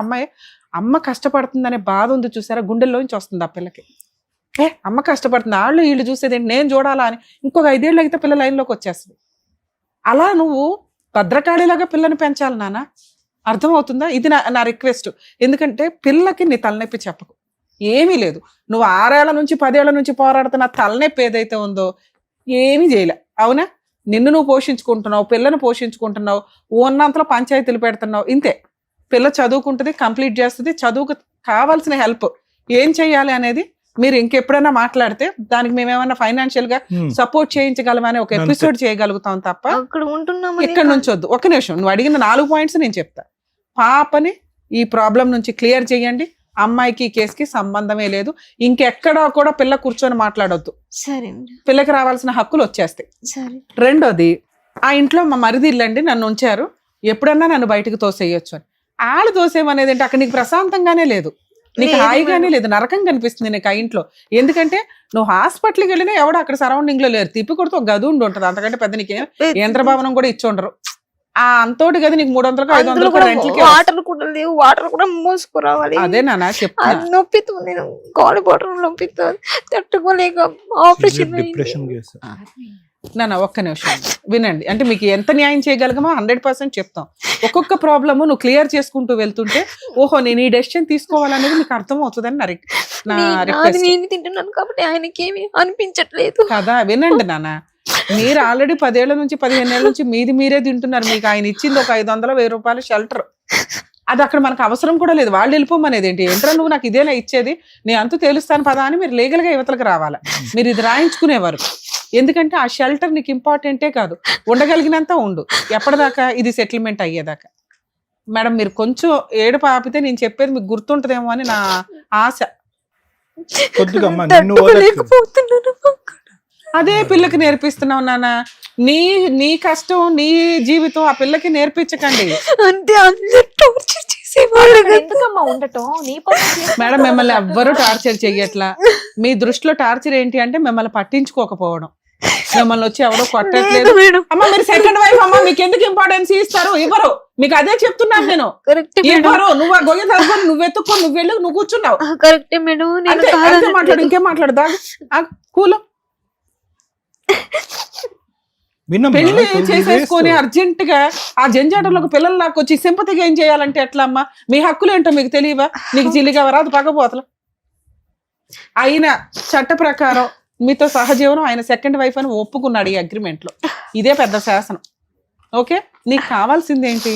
అమ్మ కష్టపడుతుందనే బాధ ఉంది చూసారా, గుండెల్లోంచి వస్తుంది ఆ పిల్లకి. అమ్మ కష్టపడుతుంది, వాళ్ళు వీళ్ళు చూసేది నేను చూడాలా అని ఇంకొక 5 ఏళ్ళు అయితే పిల్ల లైన్లోకి వచ్చేస్తుంది. అలా నువ్వు భద్రకాళిలాగా పిల్లని పెంచాలి నాన్న, అర్థమవుతుందా? ఇది నా రిక్వెస్ట్. ఎందుకంటే పిల్లకి నీ తలనొప్పి చెప్పకు, ఏమీ లేదు. నువ్వు 6 ఏళ్ల నుంచి 10 ఏళ్ల నుంచి పోరాడుతున్న తలనొప్పి ఏదైతే ఉందో ఏమీ చేయలే, అవునా? నిన్ను నువ్వు పోషించుకుంటున్నావు, పిల్లను పోషించుకుంటున్నావు, ఉన్నంతలో పంచాయతీలు పెడుతున్నావు, ఇంతే. పిల్ల చదువుకుంటుంది, కంప్లీట్ చేస్తుంది. చదువుకు కావాల్సిన హెల్ప్ ఏం చేయాలి అనేది మీరు ఇంకెప్పుడైనా మాట్లాడితే దానికి మేమేమన్నా ఫైనాన్షియల్ గా సపోర్ట్ చేయించగలమని ఒక ఎపిసోడ్ చేయగలుగుతాం తప్ప అక్కడ ఉంటున్నాము. ఇక్కడ నుంచి వద్దు. ఒక నిమిషం, నువ్వు అడిగిన 4 పాయింట్స్ నేను చెప్తా. పాపని ఈ ప్రాబ్లం నుంచి క్లియర్ చేయండి. అమ్మాయికి ఈ కేసుకి సంబంధమే లేదు. ఇంకెక్కడా కూడా పిల్ల కూర్చొని మాట్లాడొద్దు. సరే పిల్లకి రావాల్సిన హక్కులు వచ్చేస్తాయి. సరే. రెండోది, ఆ ఇంట్లో మా మరిది ఇల్లండి, నన్ను ఉంచారు, ఎప్పుడన్నా నన్ను బయటకు తోసేయొచ్చు అని. ఆళ్ళు తోసేయమనేది అంటే అక్కడ నీకు ప్రశాంతంగానే లేదు, నీకు హాయిగానే లేదు, నరకం కనిపిస్తుంది నీకు ఆ ఇంట్లో. ఎందుకంటే నువ్వు హాస్పిటల్కి వెళ్ళినా ఎవడో అక్కడ సరౌండింగ్ లో లేరు, తిప్పి కొడుతూ ఒక గది ఉంటుంది, అంతకంటే పెద్ద నీకేం యంత్రభావనం కూడా ఇచ్చి ఉండరు. ఆ అంతోటి గది నీకు 300-500 రెంట్లకి. వాటర్ కూడా లేవు, వాటర్ కూడా మోసుకురావాలి. అదే నాన్న చెప్తా, నొప్పితో నేను కాలు బాటం నొప్పితో తట్టుకోలేక ఆపరేషన్ డిప్రెషన్ కేసు. నాన్న ఒక్క నిమిషం వినండి. అంటే మీకు ఎంత న్యాయం చేయగలగమో 100% చెప్తాం. ఒక్కొక్క ప్రాబ్లమ్ నువ్వు క్లియర్ చేసుకుంటూ వెళ్తుంటే ఓహో నేను ఈ డెసిషన్ తీసుకోవాలనేది మీకు అర్థం అవుతుందని నా రిక్వెస్ట్. నేను తింటున్నాను కాబట్టి ఆయనకి ఏమి అనిపించట్లేదు కదా. వినండి నాన్న, మీరు ఆల్రెడీ 10 ఏళ్ల నుంచి 15 ఏళ్ల నుంచి మీరే తింటున్నారు. మీకు ఆయన ఇచ్చింది ఒక 500-1000 రూపాయలు షెల్టర్. అది అక్కడ మనకు అవసరం కూడా లేదు. వాళ్ళు వెళ్ళిపోమనేది ఏంటి? ఏంట్రా నువ్వు నాకు ఇదేనా ఇచ్చేది, నేను అంతు తేలుస్తాను పదా అని మీరు లీగల్ గా యువతలకు రావాలా. మీరు ఇది రాయించుకునేవారు. ఎందుకంటే ఆ షెల్టర్ నీకు ఇంపార్టెంటే కాదు, ఉండగలిగినంత ఉండు. ఎప్పటిదాకా? ఇది సెటిల్మెంట్ అయ్యేదాకా. మేడం మీరు కొంచెం ఏడుపు ఆపితే నేను చెప్పేది మీకు గుర్తుంటదేమో అని నా ఆశ. అదే పిల్లకి నేర్పిస్తున్నావు నాన్న. నీ కష్టం, నీ జీవితం ఆ పిల్లకి నేర్పించకండి. అంటే టార్చర్ చేసేవాళ్ళు ఎందుకమ్మా ఉండటం నీ పని. మేడం మిమ్మల్ని ఎవ్వరూ టార్చర్ చెయ్యట్లా. మీ దృష్టిలో టార్చర్ ఏంటి అంటే మిమ్మల్ని పట్టించుకోకపోవడం. మిమ్మల్ని వచ్చి ఎవరో కొట్టట్లేదు. అమ్మ మీరు సెకండ్ వైఫ్ అమ్మ, మీకు ఎందుకు ఇంపార్టెన్స్ ఇస్తారు? ఇవ్వరు. మీకు అదే చెప్తున్నాను నేను, ఇవ్వరు. నువ్వు ఆ గొయ్య తగ్గుకొని నువ్వు ఎత్తుకొని నువ్వు వెళ్ళి నువ్వు కూర్చున్నావు. కరెక్టే మేడం. మాట్లాడు, ఇంకేం మాట్లాడదా? కూలం పెళ్లి చేసేసుకొని అర్జెంట్ గా ఆ జంజాటంలోకి పిల్లలు నాకు వచ్చి సింపతిగా ఏం చేయాలంటే ఎట్లా అమ్మా? మీ హక్కులు ఏంటో మీకు తెలియవా? నీకు చిల్లిగా రాదు పగపోతలు. అయినా చట్ట ప్రకారం మీతో సహజీవనం ఆయన సెకండ్ వైఫ్ అని ఒప్పుకున్నాడు ఈ అగ్రిమెంట్ లో. ఇదే పెద్ద శాసనం. ఓకే, నీకు కావాల్సింది ఏంటి?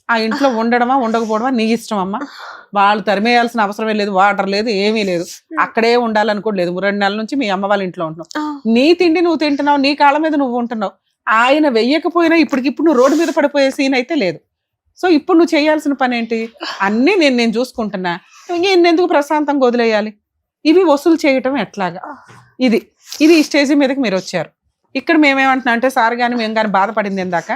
ఆ ఇంట్లో ఉండడమా ఉండకపోవడమా నీ ఇష్టం అమ్మా. వాళ్ళు తరిమేయాల్సిన అవసరమే లేదు, వాటర్ లేదు, ఏమీ లేదు. అక్కడే ఉండాలనుకోవడం లేదు. 2 నెలల నుంచి మీ అమ్మ వాళ్ళ ఇంట్లో ఉంటున్నావు. నీ తిండి నువ్వు తింటున్నావు, నీ కాళ్ళ మీద నువ్వు ఉంటున్నావు. ఆయన వెయ్యకపోయినా ఇప్పటికిప్పుడు నువ్వు రోడ్డు మీద పడిపోయే సీన్ అయితే లేదు. సో ఇప్పుడు నువ్వు చేయాల్సిన పని ఏంటి? అన్నీ నేను చూసుకుంటున్నా, ఎందుకు ప్రశాంతంగా వదిలేయాలి? ఇవి వసూలు చేయటం ఎట్లాగా? ఇది ఈ స్టేజ్ మీదకి మీరు వచ్చారు. ఇక్కడ మేమేమంటున్నా అంటే సార్ కానీ మేము కానీ బాధపడింది ఏందాక,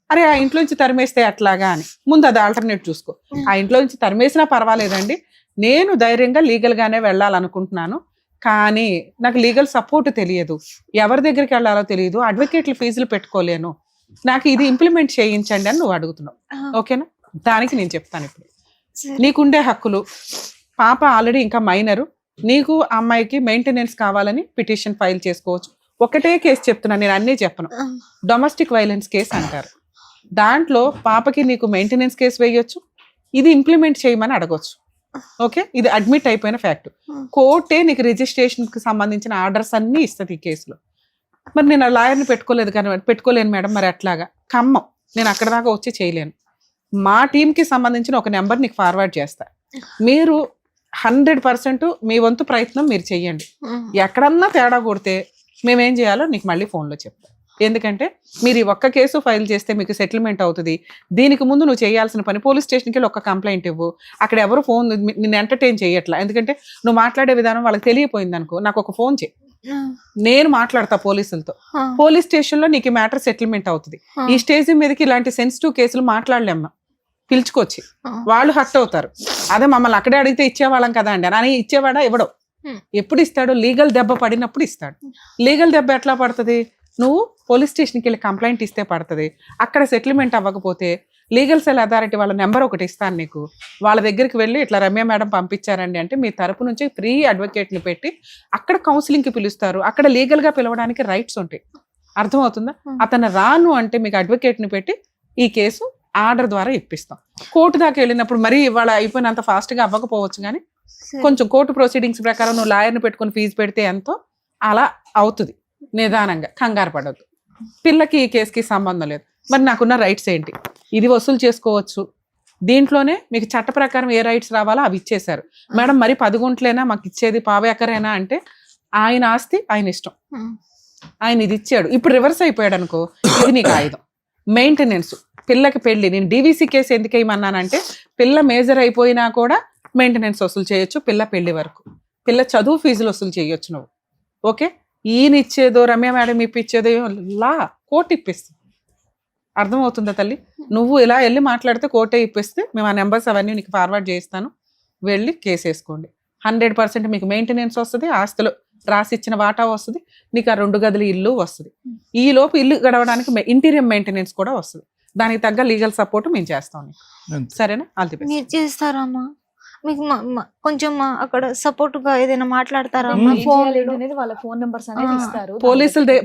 అరే ఆ ఇంట్లో నుంచి తరిమేస్తే ఎట్లాగా అని. ముందు అది ఆల్టర్నేట్ చూసుకో. ఆ ఇంట్లో నుంచి తరిమేసినా పర్వాలేదండి, నేను ధైర్యంగా లీగల్ గానే వెళ్ళాలనుకుంటున్నాను, కానీ నాకు లీగల్ సపోర్ట్ తెలియదు, ఎవరి దగ్గరికి వెళ్ళాలో తెలియదు, అడ్వకేట్ల ఫీజులు పెట్టుకోలేను, నాకు ఇది ఇంప్లిమెంట్ చేయించండి అని నువ్వు అడుగుతున్నావు. ఓకేనా? దానికి నేను చెప్తాను. ఇప్పుడు నీకుండే హక్కులు, పాప ఆల్రెడీ ఇంకా మైనరు, నీకు అమ్మాయికి మెయింటెనెన్స్ కావాలని పిటిషన్ ఫైల్ చేసుకోవచ్చు. ఒకటే కేసు చెప్తున్నాను నేను, అన్నీ చెప్పను. డొమెస్టిక్ వైలెన్స్ కేసు అంటారు. దాంట్లో పాపకి నీకు మెయింటెనెన్స్ కేసు వేయొచ్చు, ఇది ఇంప్లిమెంట్ చేయమని అడగొచ్చు. ఓకే, ఇది అడ్మిట్ అయిపోయిన ఫ్యాక్ట్. కోర్టే నీకు రిజిస్ట్రేషన్ కి సంబంధించిన ఆర్డర్స్ అన్ని ఇస్తుంది ఈ కేసులో. మరి నేను లాయర్ని పెట్టుకోలేను మేడం, మరి అట్లాగా ఖమ్మం నేను అక్కడ దాకా వచ్చి చేయలేను. మా టీంకి సంబంధించిన ఒక నెంబర్ నీకు ఫార్వర్డ్ చేస్తా. మీరు 100% మీ వంతు ప్రయత్నం మీరు చెయ్యండి. ఎక్కడన్నా తేడా కొడితే మేమేం చేయాలో నీకు మళ్ళీ ఫోన్లో చెప్తాం. ఎందుకంటే మీరు ఈ ఒక్క కేసు ఫైల్ చేస్తే మీకు సెటిల్మెంట్ అవుతుంది. దీనికి ముందు నువ్వు చేయాల్సిన పని, పోలీస్ స్టేషన్కి వెళ్ళి ఒక కంప్లైంట్ ఇవ్వు. అక్కడ ఎవరు ఫోన్ నిన్ను ఎంటర్టైన్ చేయట్లా, ఎందుకంటే నువ్వు మాట్లాడే విధానం వాళ్ళకి తెలియపోయింది అనుకో, నాకు ఒక ఫోన్ చేయి, నేను మాట్లాడతా పోలీసులతో. పోలీస్ స్టేషన్ లో నీకు మ్యాటర్ సెటిల్మెంట్ అవుతుంది. ఈ స్టేజ్ మీదకి ఇలాంటి సెన్సిటివ్ కేసులు మాట్లాడలేమ్మా. పిలుచుకొచ్చి వాళ్ళు హర్ట్ అవుతారు. అదే మమ్మల్ని అక్కడే అడిగితే ఇచ్చేవాళ్ళం కదా అండి అని ఇచ్చేవాడా ఇవ్వడం. ఎప్పుడు ఇస్తాడు? లీగల్ దెబ్బ పడినప్పుడు ఇస్తాడు. లీగల్ దెబ్బ ఎట్లా పడుతుంది? నువ్వు పోలీస్ స్టేషన్కి వెళ్ళి కంప్లైంట్ ఇస్తే పడుతుంది. అక్కడ సెటిల్మెంట్ అవ్వకపోతే లీగల్ సెల్ అథారిటీ వాళ్ళ నెంబర్ ఒకటి ఇస్తాను నీకు, వాళ్ళ దగ్గరికి వెళ్ళి ఇట్లా రమ్య మేడం పంపించారండి అంటే మీ తరపు నుంచి ఫ్రీ అడ్వకేట్ని పెట్టి అక్కడ కౌన్సిలింగ్కి పిలుస్తారు. అక్కడ లీగల్గా పిలవడానికి రైట్స్ ఉంటాయి. అర్థమవుతుందా? అతను రాను అంటే మీకు అడ్వకేట్ని పెట్టి ఈ కేసు ఆర్డర్ ద్వారా ఇప్పిస్తాం. కోర్టు దాకా వెళ్ళినప్పుడు మరీ ఇవాళ అయిపోయినంత ఫాస్ట్గా అవ్వకపోవచ్చు, కానీ కొంచెం కోర్టు ప్రొసీడింగ్స్ ప్రకారం నువ్వు లాయర్ని పెట్టుకొని ఫీజు పెడితే ఎంతో అలా అవుతుంది. నిదానంగా, కంగారు పడద్దు. పిల్లకి ఈ కేసుకి సంబంధం లేదు. మరి నాకున్న రైట్స్ ఏంటి? ఇది వసూలు చేసుకోవచ్చు. దీంట్లోనే మీకు చట్ట ప్రకారం ఏ రైట్స్ రావాలో అవి ఇచ్చేశారు. మేడం మరి 10 గుంటలేనా మాకు ఇచ్చేది, 1/4 ఎకరేనా అంటే ఆయన ఆస్తి ఆయన ఇష్టం, ఆయన ఇది ఇచ్చాడు. ఇప్పుడు రివర్స్ అయిపోయాడు అనుకో, ఇది నీకు ఆయుధం. మెయింటెనెన్స్, పిల్లకి పెళ్లి, నేను డీవీసీ కేసు ఎందుకు వేయమన్నానంటే పిల్ల మేజర్ అయిపోయినా కూడా మెయింటెనెన్స్ వసూలు చేయొచ్చు. పిల్ల పెళ్లి వరకు, పిల్ల చదువు ఫీజులు వసూలు చేయొచ్చు నువ్వు. ఓకే, ఈయన ఇచ్చేదో రమ్య మేడం ఇప్పించేదో లా కోర్టు ఇప్పిస్తుంది. అర్థమవుతుందా తల్లి? నువ్వు ఇలా వెళ్ళి మాట్లాడితే కోర్టే ఇప్పిస్తే మేము ఆ నెంబర్స్ అవన్నీ నీకు ఫార్వర్డ్ చేస్తాను, వెళ్ళి కేసు వేసుకోండి. 100% మీకు మెయింటెనెన్స్ వస్తుంది, ఆస్తులు రాసిచ్చిన వాటా వస్తుంది, నీకు ఆ 2 గదుల ఇల్లు వస్తుంది. ఈ లోపు ఇల్లు గడవడానికి ఇంటీరియర్ మెయింటెనెన్స్ కూడా వస్తుంది. దానికి తగ్గ లీగల్ సపోర్ట్ మేము చేస్తాం. సరేనా? All the best. మీరు చేస్తారా అమ్మా? మీకు కొంచెం అక్కడ సపోర్ట్ గా ఏదైనా మాట్లాడతారా? వాళ్ళ ఫోన్ నెంబర్స్ అనేది ఇస్తారు.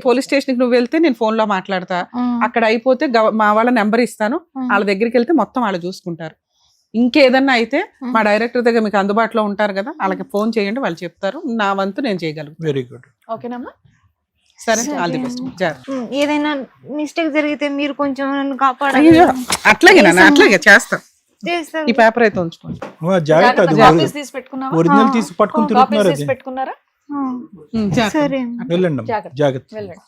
పోలీస్ స్టేషన్ కి నువ్వు వెళ్తే నేను ఫోన్ లో మాట్లాడతా. అక్కడ అయిపోతే మా వాళ్ళ నెంబర్ ఇస్తాను, వాళ్ళ దగ్గరికి వెళ్తే మొత్తం వాళ్ళు చూసుకుంటారు. ఇంకేదన్నా అయితే మా డైరెక్టర్ దగ్గర మీకు అందుబాటులో ఉంటారు కదా, వాళ్ళకి ఫోన్ చేయండి, వాళ్ళు చెప్తారు. నా వంతు నేను చేయగలను. Very good. ఓకేనమ్మా? సరే, ఆల్ ది బెస్ట్. ఏదైనా మిస్టేక్ జరిగితే మీరు కొంచెం నన్ను కాపాడాలి. అయ్యో, అట్లాగే చేస్తా. చేస్తారు. ఈ పేపర్ అయితే ఉంచుకోండి. జాగ్రత్త, అది కాపీస్ తీసి పెట్టుకున్నావా? ఒరిజినల్ తీసి పట్టుకుని కాపీస్ తిరుగుతున్నారు. తీసి పెట్టుకున్నారా? సరే. వెళ్ళండి అమ్మా. జాగ్రత్త. వెళ్ళండి.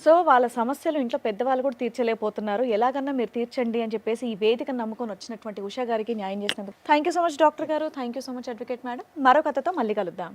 సో వాళ్ళ సమస్యలు ఇంట్లో పెద్దవాళ్ళు కూడా తీర్చలేకపోతున్నారు. ఎలాగన్నా మీరు తీర్చండి అని చెప్పేసి ఈ వేదికను నమ్ముకొని వచ్చినటువంటి ఉషా గారికి న్యాయం చేసినందుకు thank you so much doctor గారు. Thank you so much advocate madam. మరో కథతో మళ్ళీ కలుద్దాం.